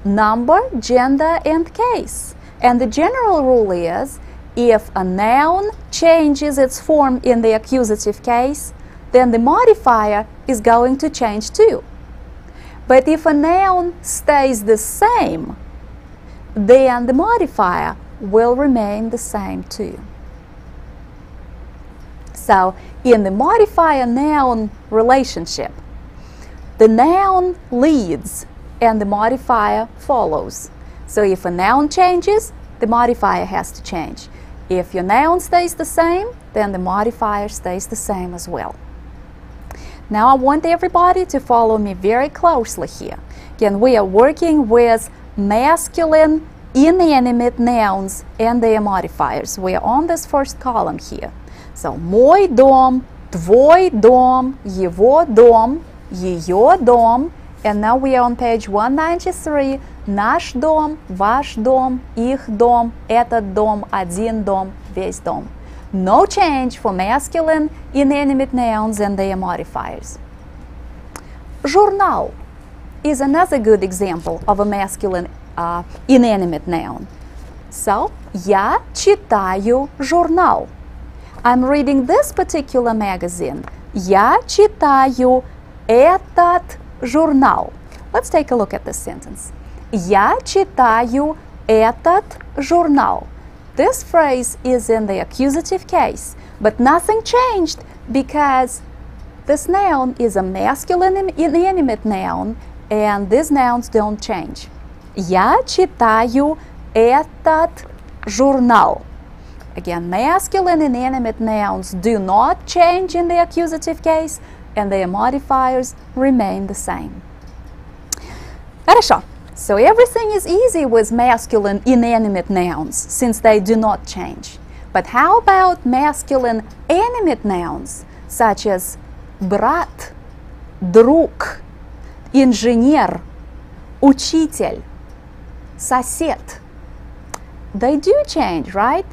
Number, gender, and case. And the general rule is, if a noun changes its form in the accusative case, then the modifier is going to change too. But if a noun stays the same, then the modifier will remain the same too. So, in the modifier-noun relationship, the noun leads and the modifier follows. So if a noun changes, the modifier has to change. If your noun stays the same, then the modifier stays the same as well. Now I want everybody to follow me very closely here. Again, we are working with masculine inanimate nouns and their modifiers. We are on this first column here. So, мой дом, твой дом, его дом, ее дом. And now we are on page 193. Наш дом, ваш дом, их дом, этот дом, один дом, весь дом. No change for masculine inanimate nouns and their modifiers. Журнал is another good example of a masculine inanimate noun. So, я читаю журнал. I'm reading this particular magazine. Я читаю этот журнал. Let's take a look at this sentence. Я читаю этот журнал. This phrase is in the accusative case, but nothing changed because this noun is a masculine inanimate noun and these nouns don't change. Я читаю этот журнал. Again, masculine inanimate nouns do not change in the accusative case and their modifiers remain the same. Хорошо. So everything is easy with masculine inanimate nouns since they do not change. But how about masculine animate nouns such as брат, друг, инженер, учитель, сосед? They do change, right?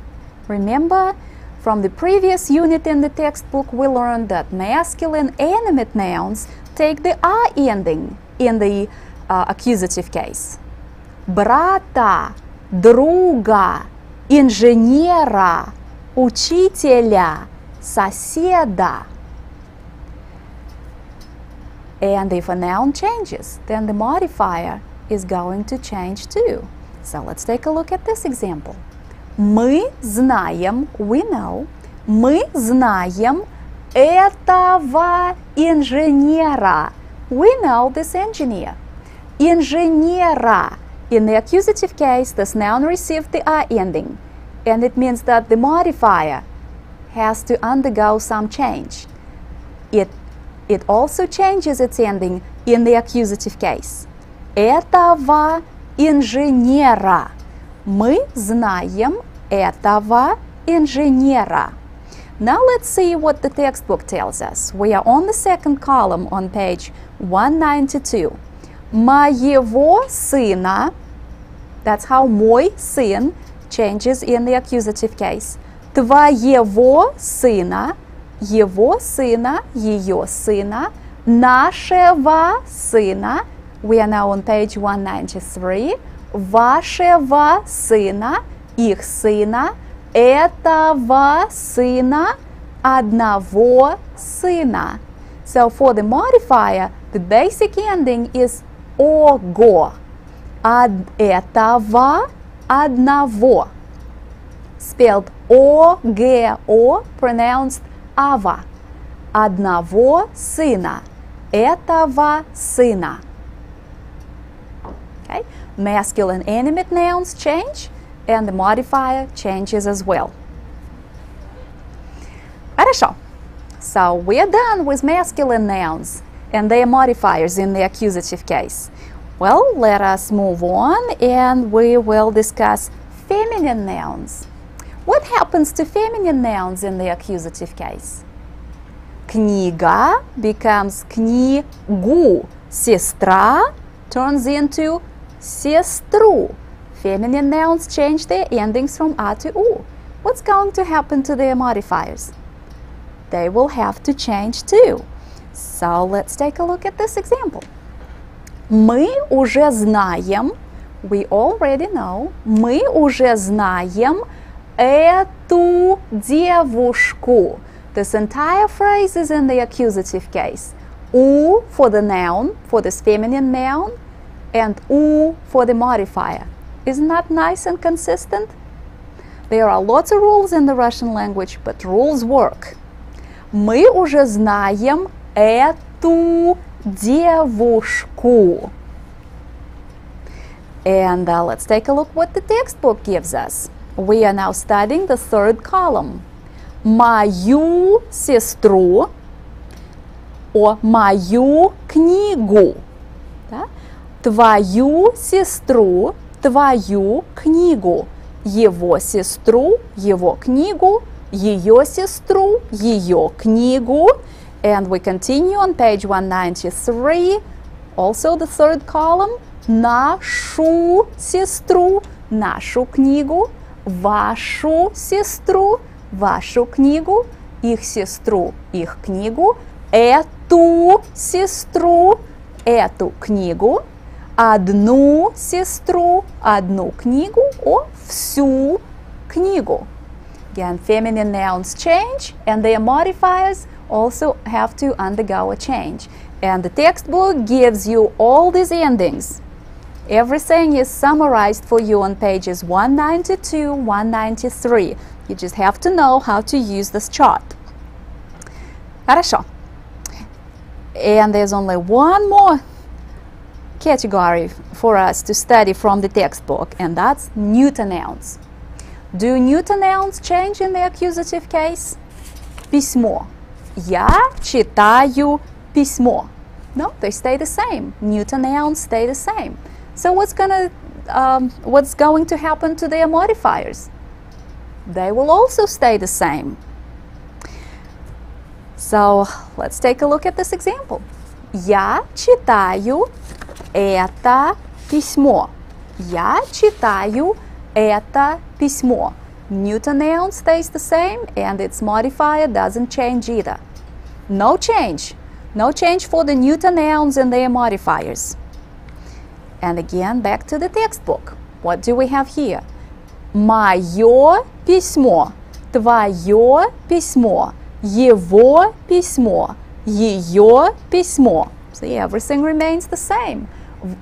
Remember, from the previous unit in the textbook, we learned that masculine animate nouns take the "a" ending in the accusative case. Брата, друга, инженера, учителя, соседа. And if a noun changes, then the modifier is going to change too. So let's take a look at this example. Мы знаем, we know, мы знаем этого инженера. We know this engineer. Инженера. In the accusative case, this noun received the "a" ending, and it means that the modifier has to undergo some change. It also changes its ending in the accusative case. Этого инженера. Мы знаем этого инженера. Now let's see what the textbook tells us. We are on the second column on page 192. Моего сына, that's how мой сын changes in the accusative case. Твоего сына, его сына, ее сына, нашего сына. We are now on page 193. Вашего сына, их сына, этого сына, одного сына. So for the modifier, the basic ending is ого. От этого одного. Spelled O-G-O, pronounced ава. Одного сына. Этого сына. Okay? Masculine animate nouns change and the modifier changes as well. Хорошо. So we are done with masculine nouns and their modifiers in the accusative case. Well, let us move on and we will discuss feminine nouns. What happens to feminine nouns in the accusative case? Книга becomes книгу. Сестра turns into сестру. Feminine nouns change their endings from a to u. What's going to happen to their modifiers? They will have to change too. So let's take a look at this example. Мы уже знаем, we already know, мы уже знаем эту девушку. This entire phrase is in the accusative case. U for the noun, for this feminine noun, and U for the modifier. Isn't that nice and consistent? There are lots of rules in the Russian language, but rules work. Мы уже знаем эту девушку. And let's take a look what the textbook gives us. We are now studying the third column. Мою сестру. о мою книгу. Да? Твою сестру, твою книгу. Его сестру, его книгу. Ее сестру, ее книгу. And we continue on page 193. Also the third column. Нашу сестру, нашу книгу. Вашу сестру, вашу книгу. Их сестру, их книгу. Эту сестру, эту книгу. Одну сестру, одну книгу. О всю книгу. Again, feminine nouns change and their modifiers also have to undergo a change. And the textbook gives you all these endings. Everything is summarized for you on pages 192, 193. You just have to know how to use this chart. Хорошо. And there's only one more category for us to study from the textbook, and that's neuter nouns. Do neuter nouns change in the accusative case? Письмо. Я читаю письмо. No, they stay the same. Neuter nouns stay the same. So what's going to happen to their modifiers? They will also stay the same. So let's take a look at this example. Я читаю это письмо. Я читаю это письмо. Neuter noun stays the same and its modifier doesn't change either. No change. No change for the neuter nouns and their modifiers. And again, back to the textbook. What do we have here? Мое письмо. Твое письмо. Его письмо. Ее письмо. See, everything remains the same.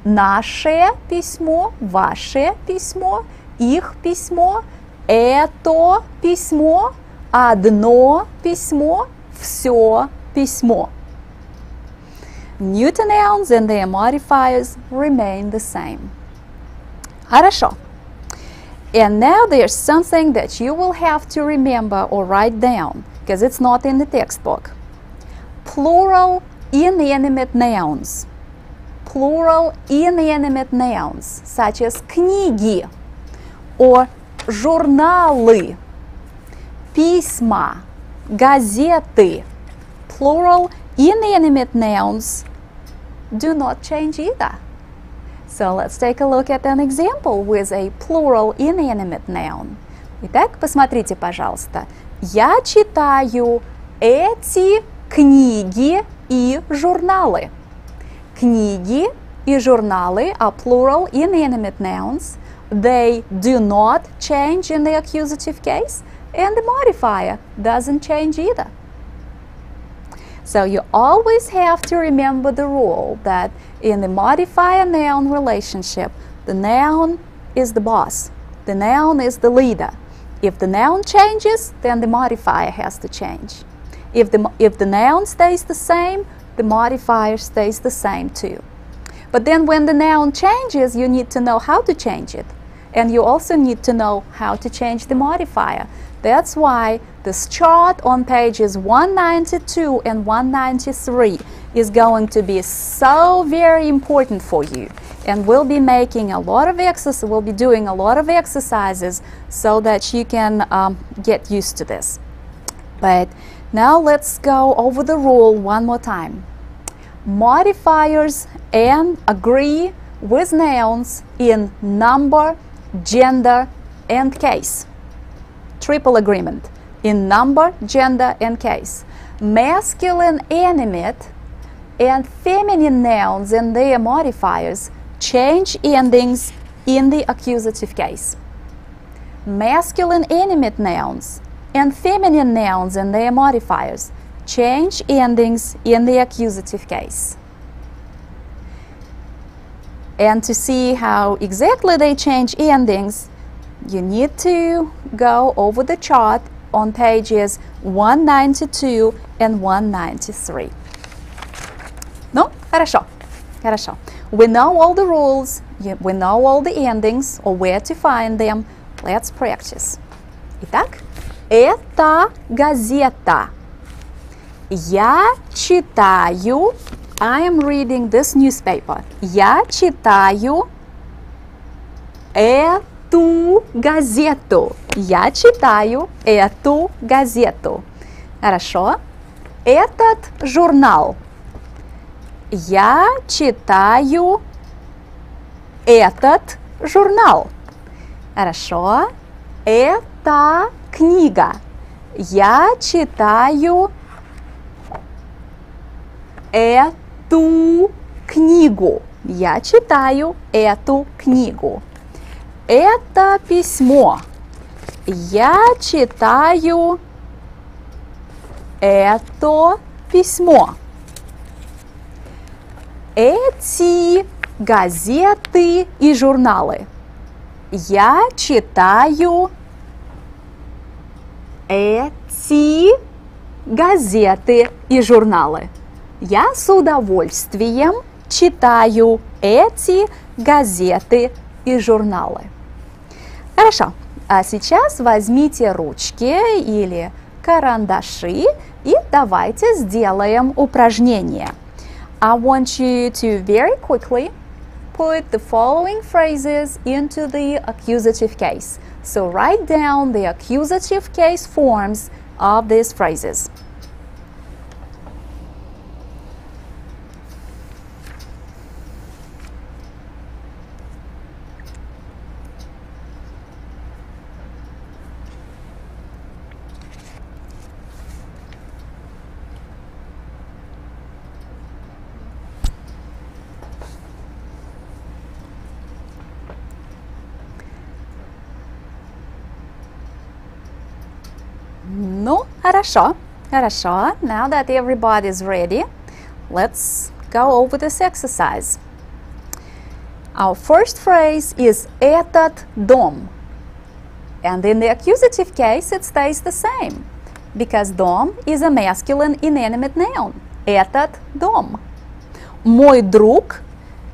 Наше письмо, ваше письмо, их письмо, это письмо, одно письмо, все письмо. Neuter nouns and their modifiers remain the same. Хорошо. And now there's something that you will have to remember or write down, because it's not in the textbook. Plural inanimate nouns. Plural inanimate nouns, such as книги or журналы, письма, газеты. Plural inanimate nouns do not change either. So let's take a look at an example with a plural inanimate noun. Итак, посмотрите, пожалуйста. Я читаю эти книги и журналы. Книги и журналы are plural inanimate nouns. They do not change in the accusative case, and the modifier doesn't change either. So you always have to remember the rule that in the modifier-noun relationship, the noun is the boss. The noun is the leader. If the noun changes, then the modifier has to change. If the noun stays the same, the modifier stays the same too. But then when the noun changes, you need to know how to change it. And you also need to know how to change the modifier. That's why this chart on pages 192 and 193 is going to be so very important for you. And we'll be making a lot of exercises, we'll be doing a lot of exercises so that you can get used to this. But now let's go over the rule one more time. Modifiers and agree with nouns in number, gender, and case. Triple agreement in number, gender, and case. Masculine animate and feminine nouns and their modifiers change endings in the accusative case. Masculine animate nouns and feminine nouns and their modifiers change endings in the accusative case. And to see how exactly they change endings, you need to go over the chart on pages 192 and 193. No? Хорошо. Хорошо. We know all the rules, we know all the endings or where to find them. Let's practice. Итак, это газета. Я читаю, I am reading this newspaper. Я читаю эту газету. Я читаю эту газету. Хорошо. Этот журнал. Я читаю этот журнал. Хорошо. Это книга. Я читаю эту книгу. Я читаю эту книгу. Это письмо. Я читаю это письмо. Эти газеты и журналы. Я читаю эти газеты и журналы. Я с удовольствием читаю эти газеты и журналы. Хорошо, а сейчас возьмите ручки или карандаши и давайте сделаем упражнение. I want you to very quickly put the following phrases into the accusative case. So write down the accusative case forms of these phrases. Ну, хорошо, хорошо. Now that everybody is ready, let's go over this exercise. Our first phrase is этот дом. And in the accusative case, it stays the same, because дом is a masculine inanimate noun. Этот дом. Мой друг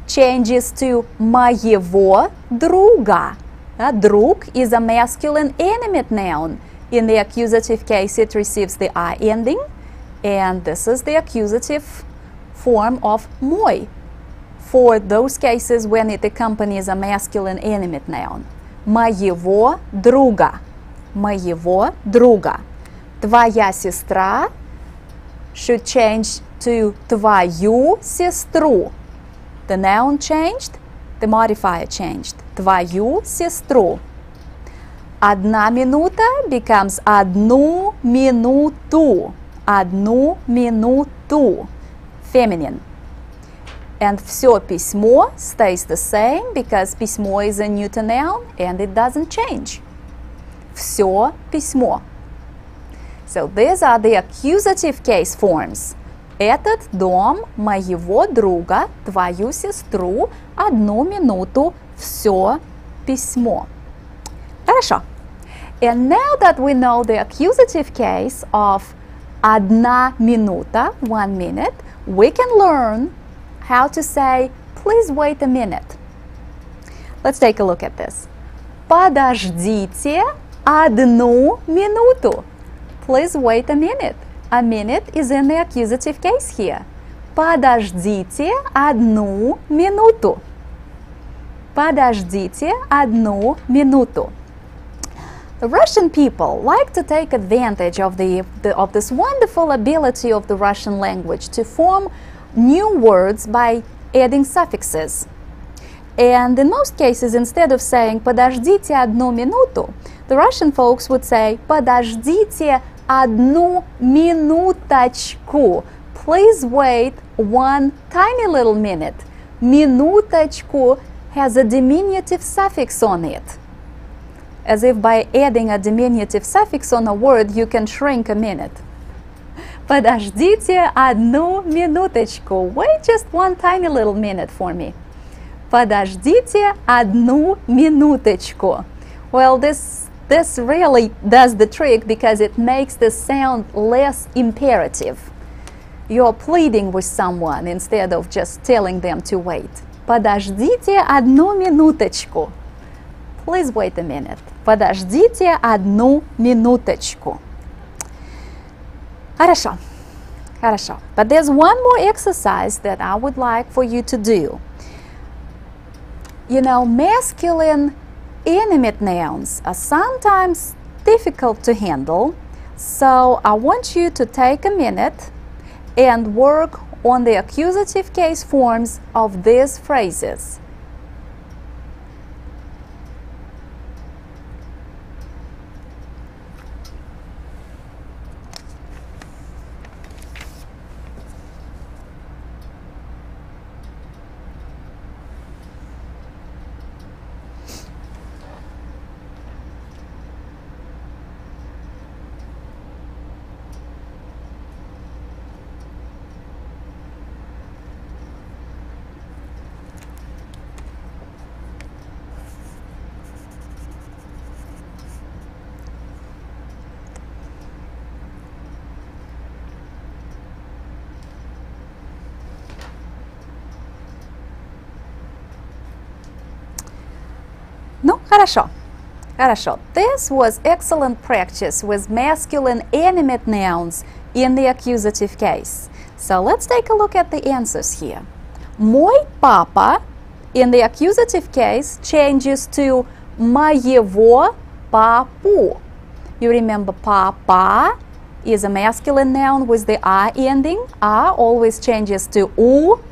changes to моего друга. Друг is a masculine animate noun. In the accusative case, it receives the I ending, and this is the accusative form of мой for those cases when it accompanies a masculine animate noun. Моего друга. Моего друга. Твоя сестра should change to твою сестру. The noun changed, the modifier changed. Твою сестру. Одна минута becomes одну минуту. Одну минуту. Feminine. And все письмо stays the same because письмо is a neuter noun and it doesn't change. Все письмо. So these are the accusative case forms. Этот дом моего друга, твою сестру, одну минуту, все письмо. Хорошо. And now that we know the accusative case of одна минута, 1 minute, we can learn how to say please wait a minute. Let's take a look at this. Подождите одну минуту. Please wait a minute. A minute is in the accusative case here. Подождите одну минуту. Подождите одну минуту. The Russian people like to take advantage of this wonderful ability of the Russian language to form new words by adding suffixes. And in most cases, instead of saying «подождите одну минуту», the Russian folks would say «подождите одну минуточку». Please wait one tiny little minute. Минуточку has a diminutive suffix on it. As if by adding a diminutive suffix on a word, you can shrink a minute. Подождите одну минуточку. Wait just one tiny little minute for me. Подождите одну минуточку. Well, this really does the trick because it makes the sound less imperative. You're pleading with someone instead of just telling them to wait. Подождите одну минуточку. Please wait a minute. Подождите одну минуточку. Хорошо. Хорошо. But there's one more exercise that I would like for you to do. You know, masculine inanimate nouns are sometimes difficult to handle, so I want you to take a minute and work on the accusative case forms of these phrases. Ну, хорошо. Хорошо. This was excellent practice with masculine animate nouns in the accusative case. So let's take a look at the answers here. Мой папа in the accusative case changes to моего папу. You remember папа is a masculine noun with the a ending. A always changes to u.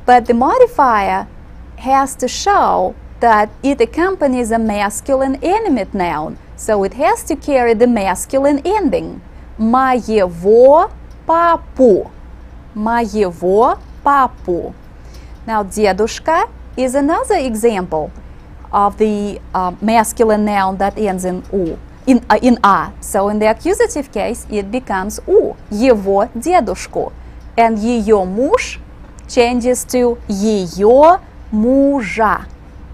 But the modifier has to show that it accompanies a masculine animate noun, so it has to carry the masculine ending. Моего папу. Моего папу. Now, дедушка is another example of the masculine noun that ends in u, in a. So in the accusative case, it becomes у. Его дедушку. And ее муж changes to ее мужа.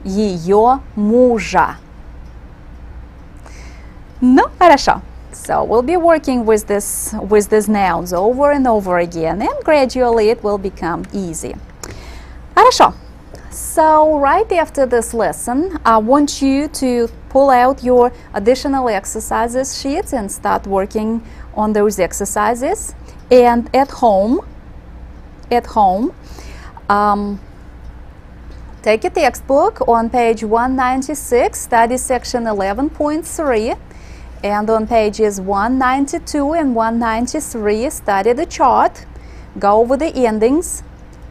Ее мужа. Ну, хорошо. So we'll be working with these nouns over and over again, and gradually it will become easy. Хорошо. So right after this lesson, I want you to pull out your additional exercises sheets and start working on those exercises. And at home, take a textbook on page 196, study section 11.3, and on pages 192 and 193, study the chart, go over the endings,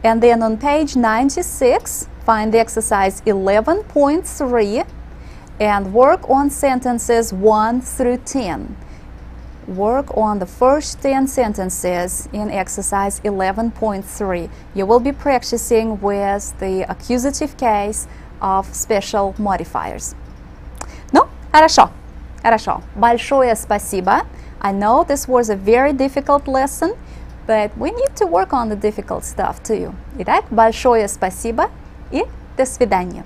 and then on page 96, find the exercise 11.3 and work on sentences 1 through 10. Work on the first 10 sentences in exercise 11.3. You will be practicing with the accusative case of special modifiers. Ну, хорошо. Хорошо. Большое спасибо. I know this was a very difficult lesson, but we need to work on the difficult stuff too. Итак, большое спасибо и до свидания.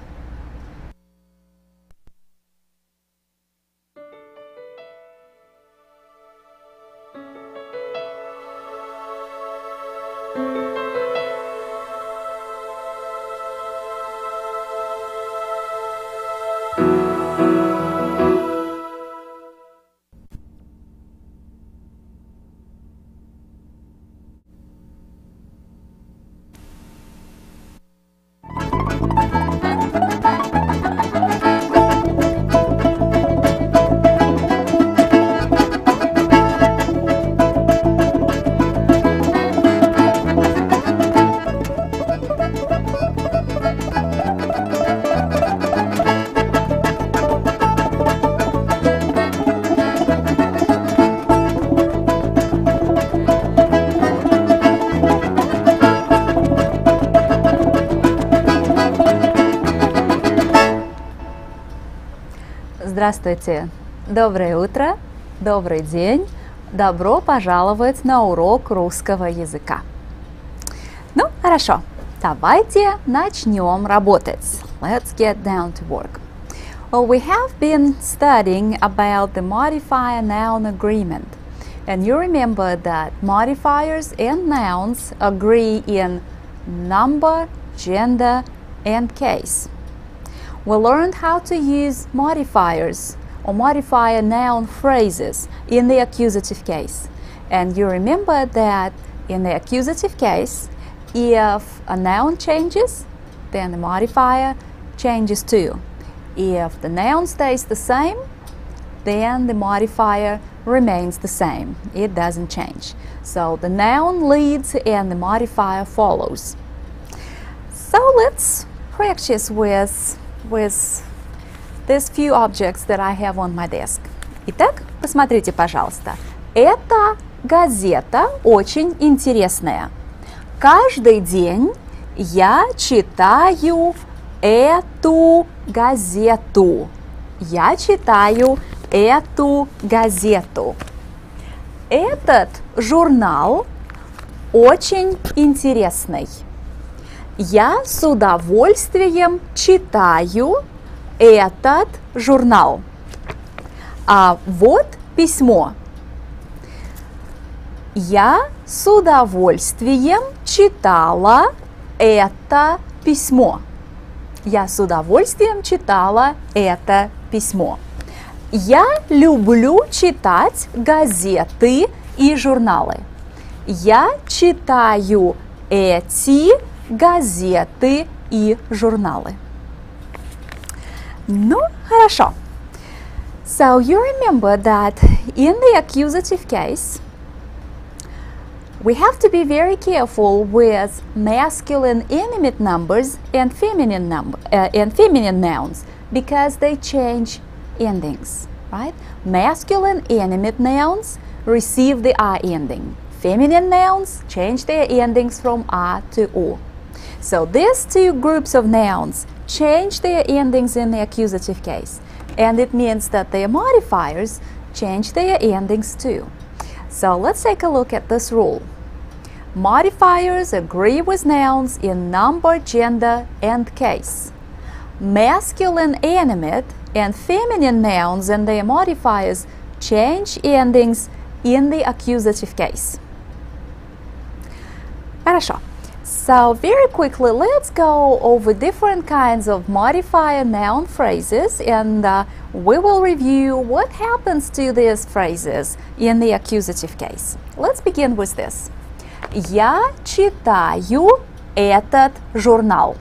Здравствуйте, доброе утро, добрый день, добро пожаловать на урок русского языка. Ну, хорошо, давайте начнем работать. Let's get down to work. Well, we have been studying about the modifier noun agreement. And you remember that modifiers and nouns agree in number, gender, and case. We learned how to use modifiers or modifier noun phrases in the accusative case. And you remember that in the accusative case, if a noun changes, then the modifier changes too. If the noun stays the same, then the modifier remains the same. It doesn't change. So the noun leads and the modifier follows. So let's practice with these few objects that I have on my desk. Итак, посмотрите, пожалуйста. Эта газета очень интересная. Каждый день я читаю эту газету. Я читаю эту газету. Этот журнал очень интересный. Я с удовольствием читаю этот журнал. А вот письмо. Я с удовольствием читала это письмо. Я с удовольствием читала это письмо. Я люблю читать газеты и журналы. Я читаю эти газеты и журналы. Ну, хорошо. So you remember that in the accusative case, we have to be very careful with masculine inanimate numbers and feminine nouns because they change endings, right? Masculine animate nouns receive the I ending. Feminine nouns change their endings from I to O. So these two groups of nouns change their endings in the accusative case, and it means that their modifiers change their endings too. So let's take a look at this rule. Modifiers agree with nouns in number, gender, and case. Masculine animate and feminine nouns and their modifiers change endings in the accusative case. Хорошо. So very quickly, let's go over different kinds of modifier noun phrases, and we will review what happens to these phrases in the accusative case. Let's begin with this. Я читаю этот журнал.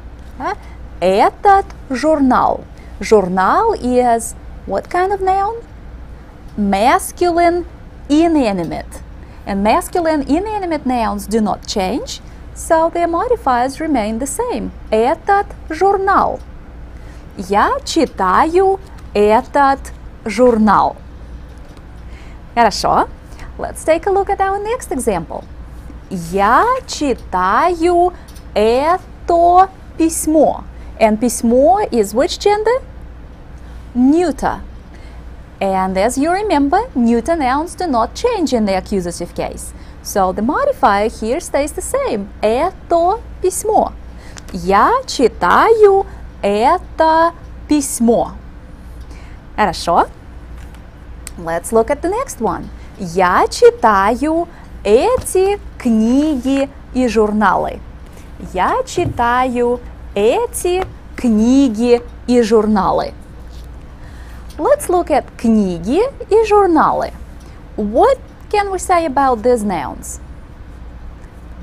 Этот журнал. Журнал is what kind of noun? Masculine inanimate. And masculine inanimate nouns do not change, so their modifiers remain the same. Этот журнал. Я читаю этот журнал. Хорошо. Let's take a look at our next example. Я читаю это письмо. And письмо is which gender? Neuter. And as you remember, neuter nouns do not change in the accusative case. So the modifier here stays the same. Это письмо. Я читаю это письмо. Хорошо. Let's look at the next one. Я читаю эти книги и журналы. Я читаю эти книги и журналы. Let's look at книги и журналы. What can we say about these nouns?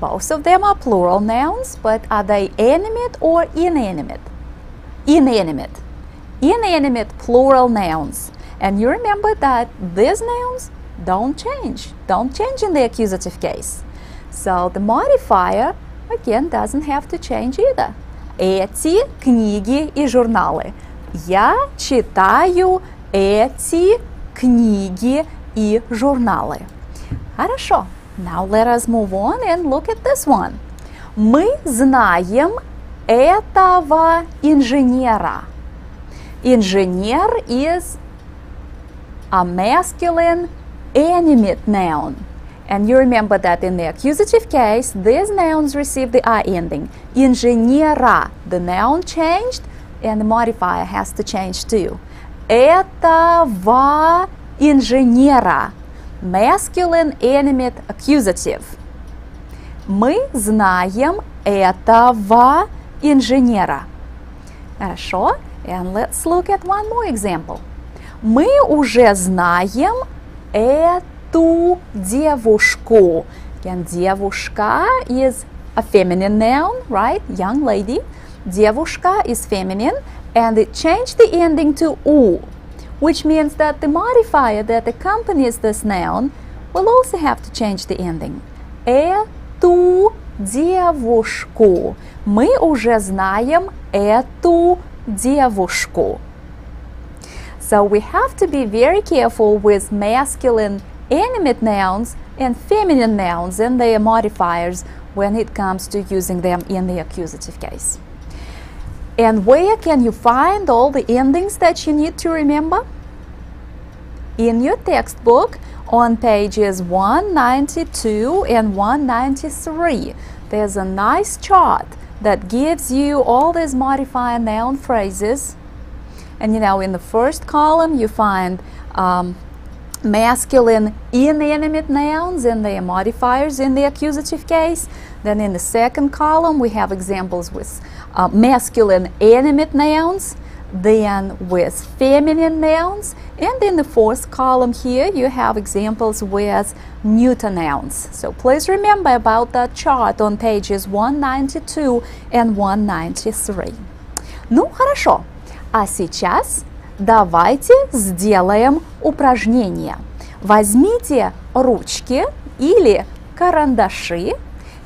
Both of them are plural nouns, but are they animate or inanimate? Inanimate. Inanimate plural nouns. And you remember that these nouns don't change in the accusative case. So the modifier, again, doesn't have to change either. Эти книги и журналы. Я читаю эти книги и журналы. Хорошо. Now let us move on and look at this one. Мы знаем этого инженера. Инженер is a masculine animate noun. And you remember that in the accusative case, these nouns receive the I ending. Инженера. The noun changed, and the modifier has to change too. Этого инженера. Masculine animate accusative. Мы знаем этого инженера. Хорошо. And let's look at one more example. Мы уже знаем эту эту девушку. Again, девушка is a feminine noun, right? Young lady. Девушка is feminine, and it changed the ending to u, which means that the modifier that accompanies this noun will also have to change the ending. Эту девушку. Мы уже знаем эту девушку. So we have to be very careful with masculine animate nouns and feminine nouns and their modifiers when it comes to using them in the accusative case. And where can you find all the endings that you need to remember? In your textbook on pages 192 and 193, there's a nice chart that gives you all these modifier noun phrases. And you know, in the first column you find masculine inanimate nouns and their modifiers in the accusative case. Then in the second column we have examples with masculine animate nouns, then with feminine nouns, and in the fourth column here you have examples with neuter nouns. So please remember about that chart on pages 192 and 193. Ну хорошо, а сейчас давайте сделаем упражнение. Возьмите ручки или карандаши,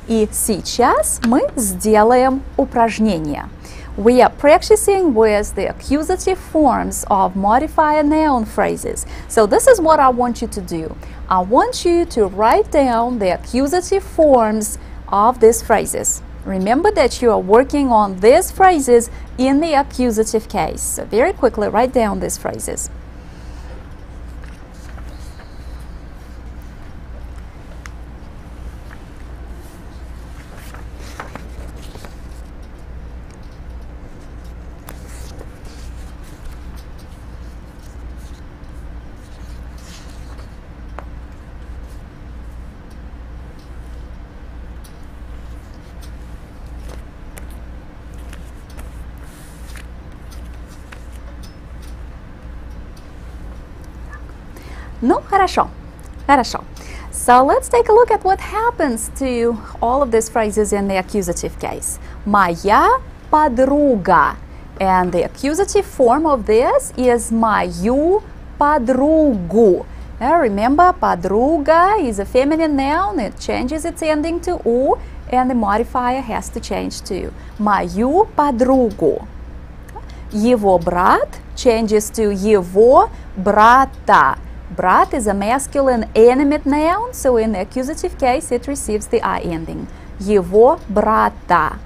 и сейчас мы сделаем упражнение. We are practicing with the accusative forms of modifier noun phrases. So this is what I want you to do. I want you to write down the accusative forms of these phrases. Remember that you are working on these phrases in the accusative case. So very quickly write down these phrases. Ну, хорошо, хорошо. So let's take a look at what happens to all of these phrases in the accusative case. Моя подруга. And the accusative form of this is мою подругу. Remember, подруга is a feminine noun. It changes its ending to u, and the modifier has to change to мою подругу. Его брат changes to его брата. Brat is a masculine animate noun, so in the accusative case it receives the I ending. Его брата.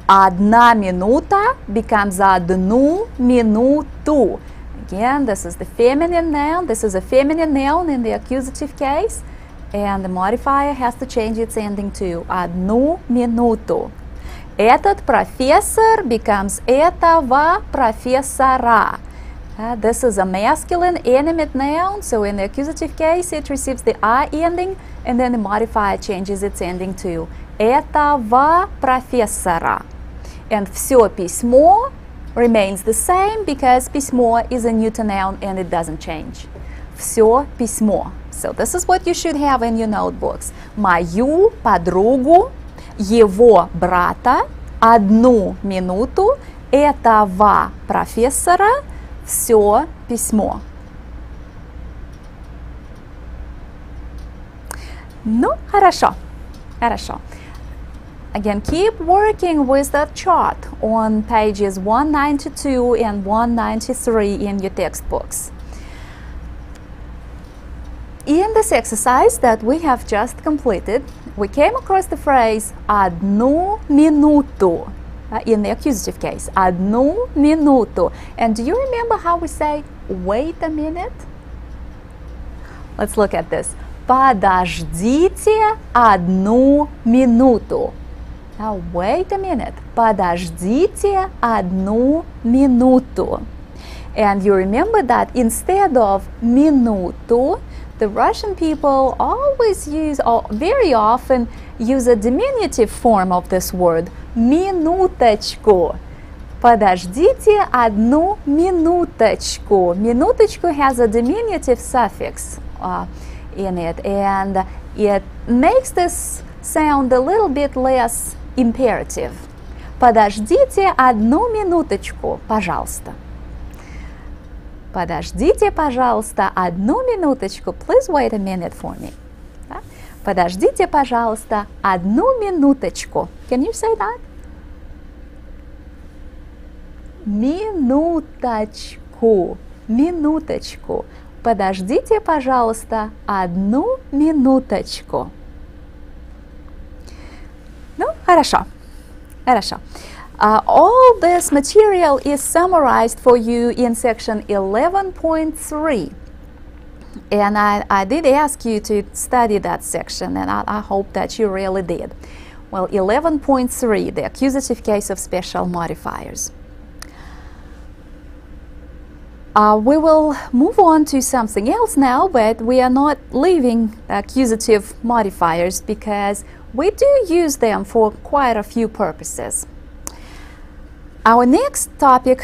Одна минута becomes одну минуту. Again, this is the feminine noun. This is a feminine noun in the accusative case, and the modifier has to change its ending to одну минуту. Этот профессор becomes этого профессора. This is a masculine animate noun, so in the accusative case it receives the I ending, and then the modifier changes its ending to этого профессора. And все письмо remains the same because письмо is a neuter noun and it doesn't change. Все письмо. So this is what you should have in your notebooks. Мою подругу, его брата, одну минуту, этого профессора, все письмо. Ну, хорошо, хорошо. Again, keep working with that chart on pages 192 and 193 in your textbooks. In this exercise that we have just completed, we came across the phrase одну минуту. In the accusative case, одну минуту. And do you remember how we say wait a minute? Let's look at this. Подождите одну минуту. Now wait a minute. Подождите одну минуту. And you remember that instead of минуту, the Russian people always use, or very often use a diminutive form of this word. Минуточку. Подождите одну минуточку. Минуточку has a diminutive suffix in it, and it makes this sound a little bit less imperative. Подождите одну минуточку, пожалуйста. Подождите, пожалуйста, одну минуточку. Please wait a minute for me. Да? Подождите, пожалуйста, одну минуточку. Can you say that? Минуточку. Минуточку. Подождите, пожалуйста, одну минуточку. Ну, хорошо. Хорошо. All this material is summarized for you in section 11.3. And I did ask you to study that section, and I hope that you really did. Well, 11.3, the accusative case of special modifiers. We will move on to something else now, but we are not leaving accusative modifiers because we do use them for quite a few purposes. Our next topic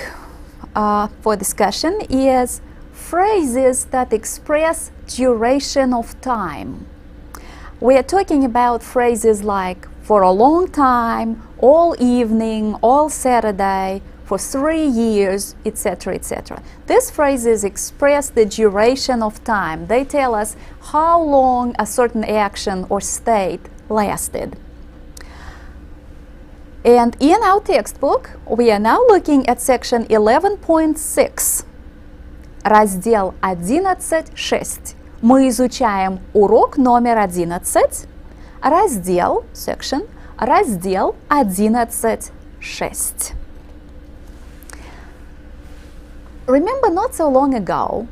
for discussion is phrases that express duration of time. We are talking about phrases like for a long time, all evening, all Saturday, for 3 years, etc., etc. These phrases express the duration of time. They tell us how long a certain action or state lasted. And in our textbook, we are now looking at section 11.6, раздел 11.6. Мы изучаем урок номер 11, раздел, section, раздел 11.6. Remember, not so long ago,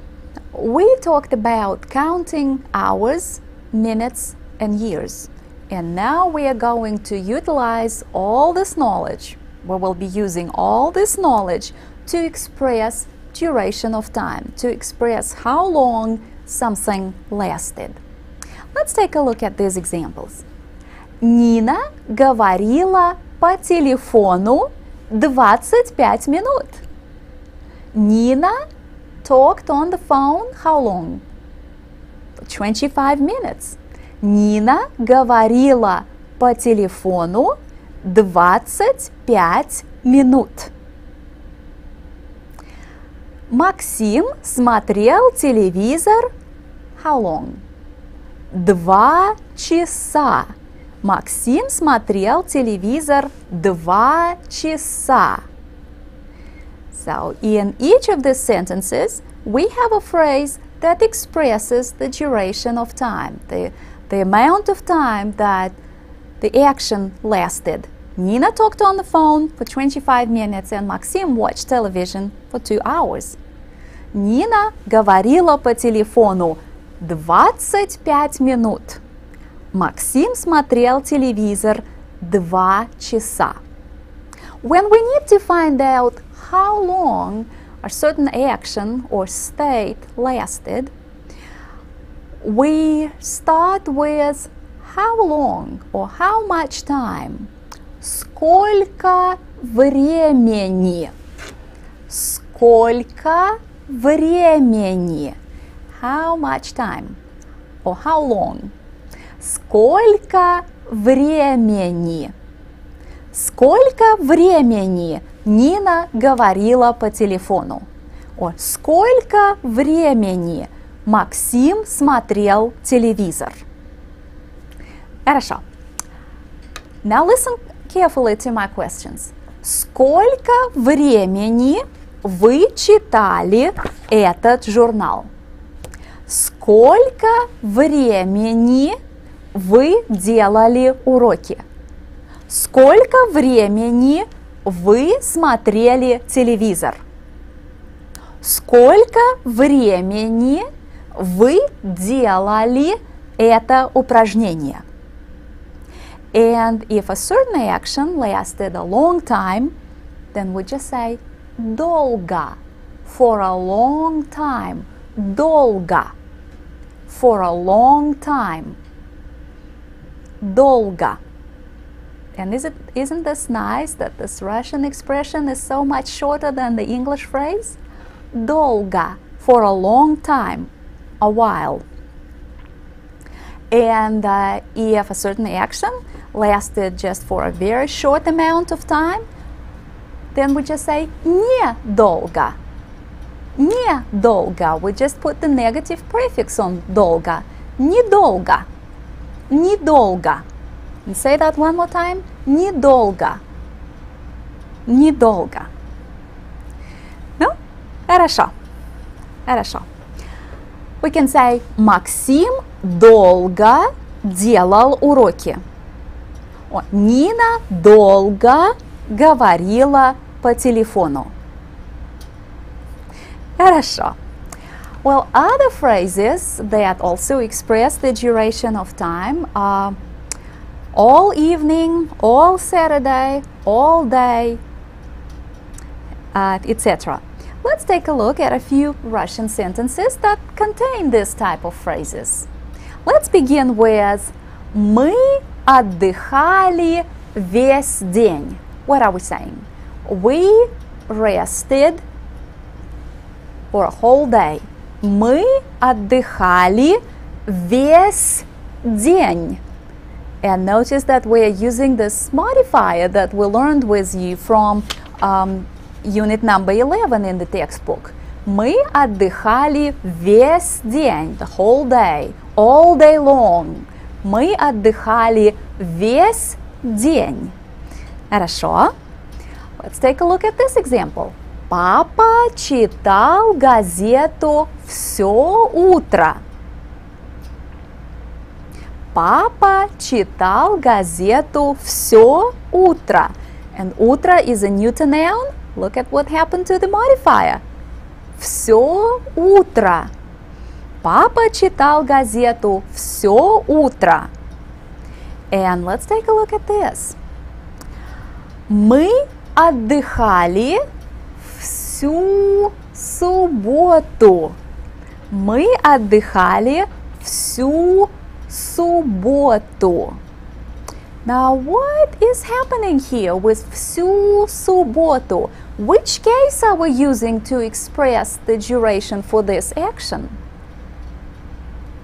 we talked about counting hours, minutes, and years. And now we are going to utilize all this knowledge. We will be using all this knowledge to express duration of time, to express how long something lasted. Let's take a look at these examples. Нина говорила по телефону 25 минут. Nina talked on the phone how long? 25 minutes. Нина говорила по телефону 25 минут. Максим смотрел телевизор how long? 2 часа. Максим смотрел телевизор 2 часа. So, in each of these sentences, we have a phrase that expresses the duration of time, the amount of time that the action lasted. Nina talked on the phone for 25 minutes, and Maxim watched television for 2 hours. Nina говорила по телефону 25 минут. Максим смотрел телевизор 2 часа. When we need to find out how long a certain action or state lasted, we start with how long or how much time. Сколько времени? Сколько времени? How much time or how long? Сколько времени? Сколько времени Нина говорила по телефону? Or сколько времени Максим смотрел телевизор? Хорошо. Now listen carefully to my questions. Сколько времени вы читали этот журнал? Сколько времени вы делали уроки? Сколько времени вы смотрели телевизор? Сколько времени вы делали это упражнение? And if a certain action lasted a long time, then we just say долго, for a long time, долго, for a long time, долго. And isn't this nice that this Russian expression is so much shorter than the English phrase? Долго, for a long time, a while. And if a certain action lasted just for a very short amount of time, then we just say недолго. Недолго. We just put the negative prefix on долго. Недолго. Недолго. And say that one more time. Недолго. Недолго. Ну, хорошо. Хорошо. We can say Максим долго делал уроки. Нина долго говорила по телефону. Хорошо. Well, other phrases that also express the duration of time are all evening, all Saturday, all day, etc. Let's take a look at a few Russian sentences that contain this type of phrases. Let's begin with Мы отдыхали весь день. What are we saying? We rested for a whole day. Мы отдыхали весь день. And notice that we are using this modifier that we learned with you from unit number 11 in the textbook. Мы отдыхали весь день, the whole day, all day long. Мы отдыхали весь день. Хорошо. Let's take a look at this example. Папа читал газету все утро. Папа читал газету все утро. And утро is a neuter noun. Look at what happened to the modifier. Все утро. Папа читал газету все утро. And let's take a look at this. Мы отдыхали всю субботу. Мы отдыхали всю субботу. Now, what is happening here with всю субботу? Which case are we using to express the duration for this action?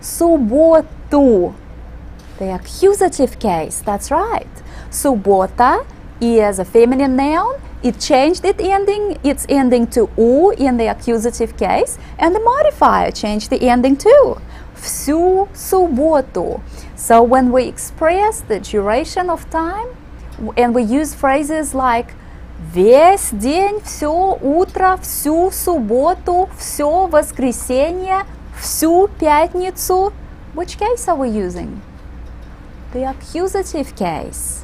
Субботу. The accusative case, that's right. Суббота is a feminine noun. It changed its ending to U in the accusative case, and the modifier changed the ending too. Всю субботу. So when we express the duration of time, and we use phrases like весь день, все утро, всю субботу, все воскресенье, всю пятницу, which case are we using? The accusative case.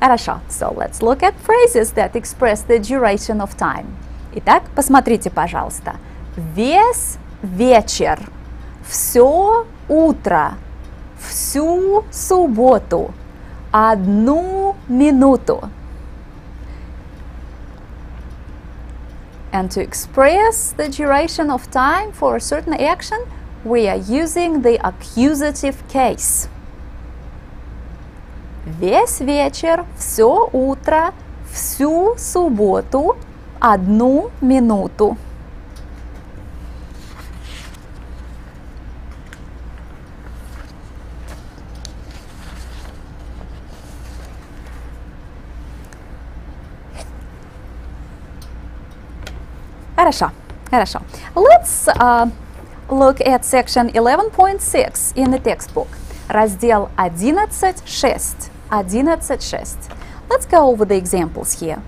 Хорошо. So let's look at phrases that express the duration of time. Итак, посмотрите, пожалуйста. Весь вечер, все утро, всю субботу, одну минуту. And to express the duration of time for a certain action, we are using the accusative case. Весь вечер, все утро, всю субботу, одну минуту. Хорошо, хорошо. Let's look at section 11.6 in the textbook. Раздел 11.6. 11.6. Let's go over the examples here.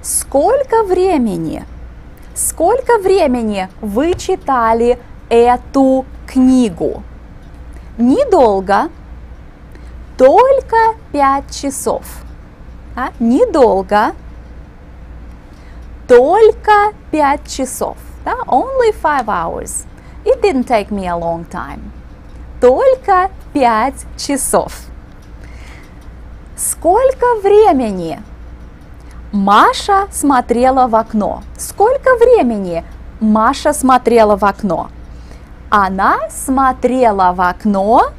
Сколько времени вы читали эту книгу? Недолго, только 5 часов. Недолго, только 5 часов. Only 5 hours. It didn't take me a long time. Только 5 часов. Сколько времени Маша смотрела в окно? Сколько времени Маша смотрела в окно? Она смотрела в окно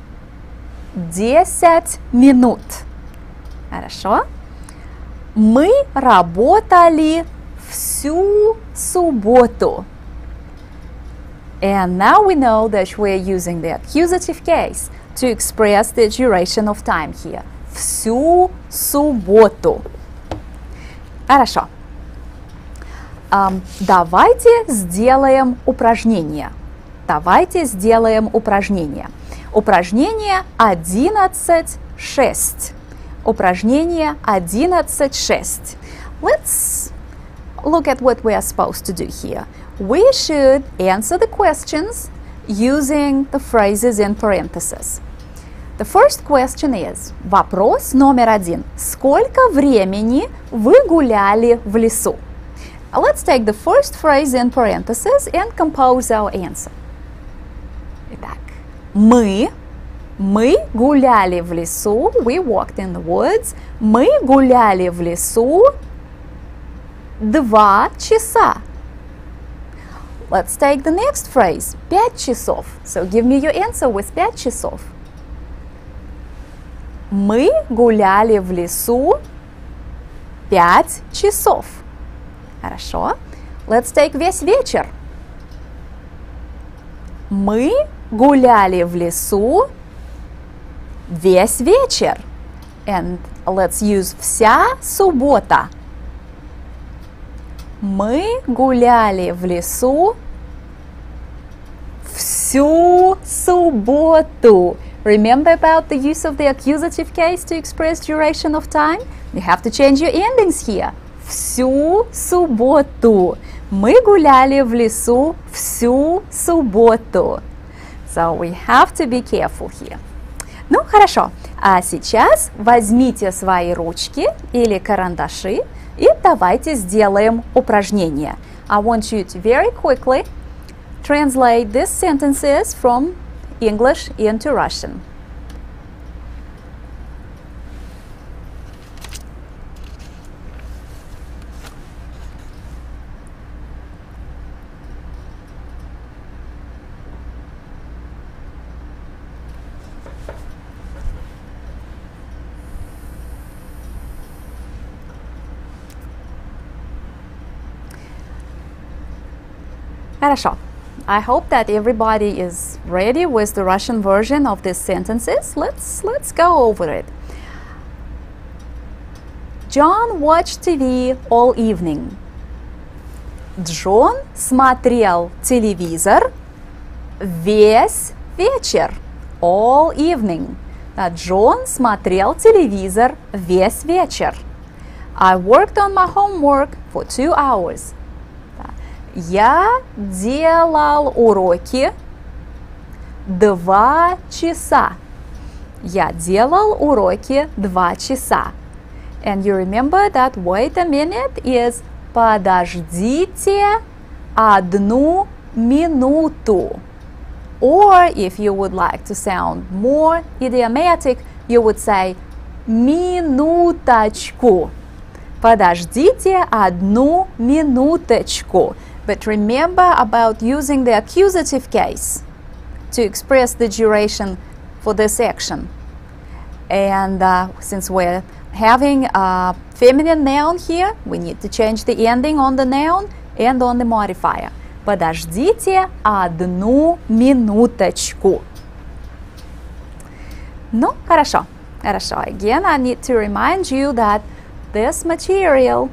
10 минут. Хорошо. Мы работали всю субботу. And now we know that we are using the accusative case. to express the duration of time here. Всю субботу. Хорошо. Давайте сделаем упражнение. Давайте сделаем упражнение. Упражнение 11.6. Упражнение 11.6. Let's look at what we are supposed to do here. We should answer the questions using the phrases in parentheses. The first question is, вопрос номер один. Сколько времени вы гуляли в лесу? Let's take the first phrase in parentheses and compose our answer. Итак, мы гуляли в лесу. We walked in the woods. Мы гуляли в лесу 2 часа. Let's take the next phrase. 5 часов. So give me your answer with 5 часов. Мы гуляли в лесу 5 часов. Хорошо. Let's take весь вечер. Мы гуляли в лесу весь вечер. And let's use вся суббота. Мы гуляли в лесу всю субботу. Remember about the use of the accusative case to express duration of time? You have to change your endings here. Всю субботу. Мы гуляли в лесу всю субботу. So we have to be careful here. Ну, хорошо. А сейчас возьмите свои ручки или карандаши и давайте сделаем упражнение. I want you to very quickly translate these sentences from English into Russian. Хорошо. I hope that everybody is ready with the Russian version of these sentences. Let's go over it. John watched TV all evening. Джон смотрел телевизор весь вечер. All evening. Джон смотрел телевизор весь вечер. I worked on my homework for 2 hours. Я делал уроки 2 часа. Я делал уроки 2 часа. And you remember that wait a minute is подождите 1 минуту. Or if you would like to sound more idiomatic, you would say минуточку. Подождите 1 минуточку. But remember about using the accusative case to express the duration for this action. And since we're having a feminine noun here, we need to change the ending on the noun and on the modifier. Подождите 1 минуточку. Ну, хорошо. Хорошо. Again, I need to remind you that this material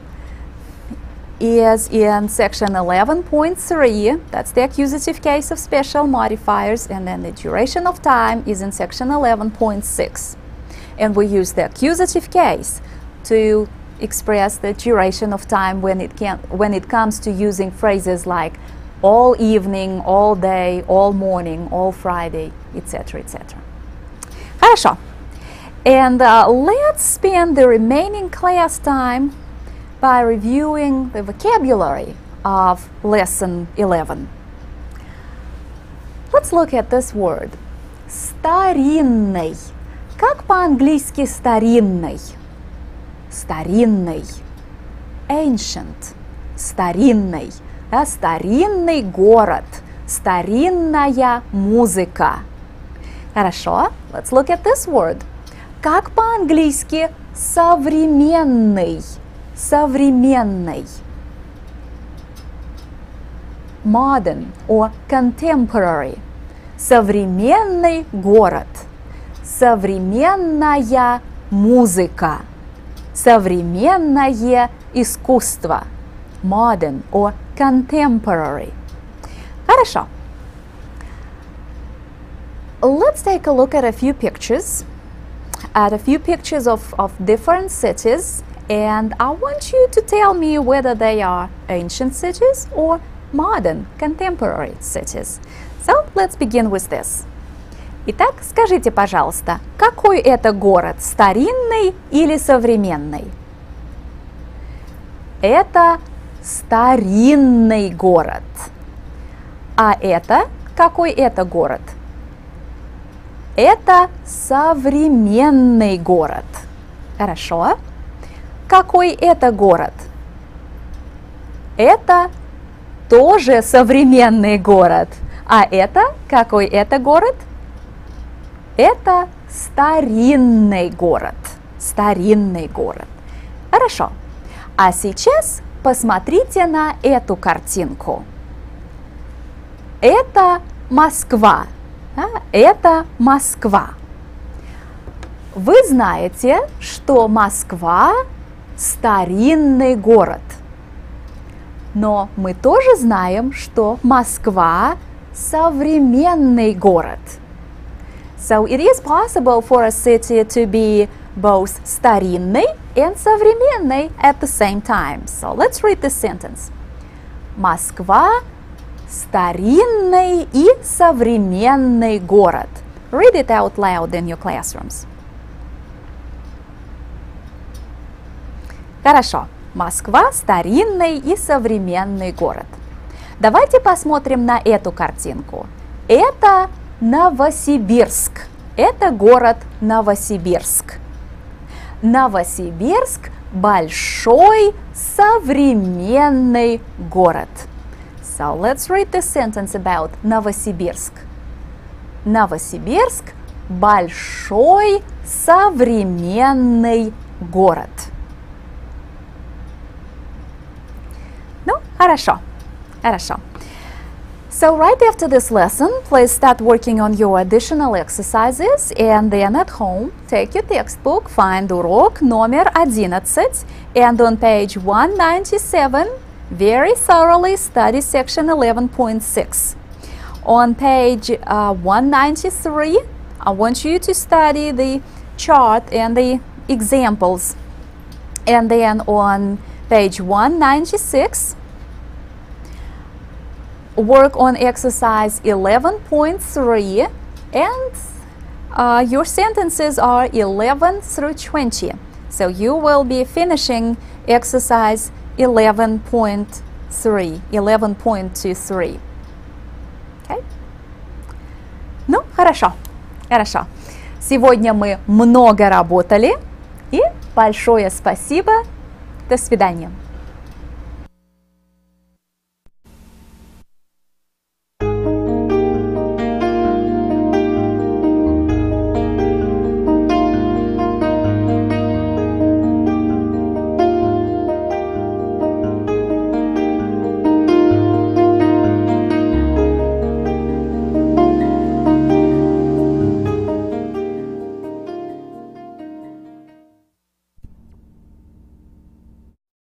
is in section 11.3. That's the accusative case of special modifiers, and then the duration of time is in section 11.6. And we use the accusative case to express the duration of time when it comes to using phrases like all evening, all day, all morning, all Friday, etc., etc. Хорошо. And let's spend the remaining class time by reviewing the vocabulary of lesson 11. Let's look at this word. Старинный. Как по-английски старинный? Старинный. Ancient. Старинный. Да, старинный город. Старинная музыка. Хорошо. Let's look at this word. Как по-английски современный? Современный. Modern or contemporary. Современный город. современная музыка, современное искусство, modern or contemporary. Хорошо. Let's take a look at a few pictures, of different cities, and I want you to tell me whether they are ancient cities or modern, contemporary cities. So let's begin with this. Итак, скажите, пожалуйста, какой это город, старинный или современный? Это старинный город. А это, какой это город? Это современный город. Хорошо. Какой это город? Это тоже современный город. А это, какой это город? Это старинный город. Старинный город. Хорошо. А сейчас посмотрите на эту картинку. Это Москва. Это Москва. Вы знаете, что Москва старинный город. Но мы тоже знаем, что Москва современный город. So it is possible for a city to be both старинный and современный at the same time. So let's read this sentence. Москва старинный и современный город. Read it out loud in your classrooms. Хорошо. Москва старинный и современный город. Давайте посмотрим на эту картинку. Это Новосибирск. Это город Новосибирск. Новосибирск – большой современный город. So let's read the sentence about Новосибирск. Новосибирск – большой современный город. Ну, хорошо. Хорошо. So right after this lesson, please start working on your additional exercises, and then at home, take your textbook, find урок номер 11, and on page 197, very thoroughly study section 11.6. On page 193, I want you to study the chart and the examples. And then on page 196, work on exercise 11.3, and your sentences are 11 through 20. So you will be finishing exercise 11.23. Okay? Ну, хорошо. Хорошо. Сегодня мы много работали, и большое спасибо. До свидания.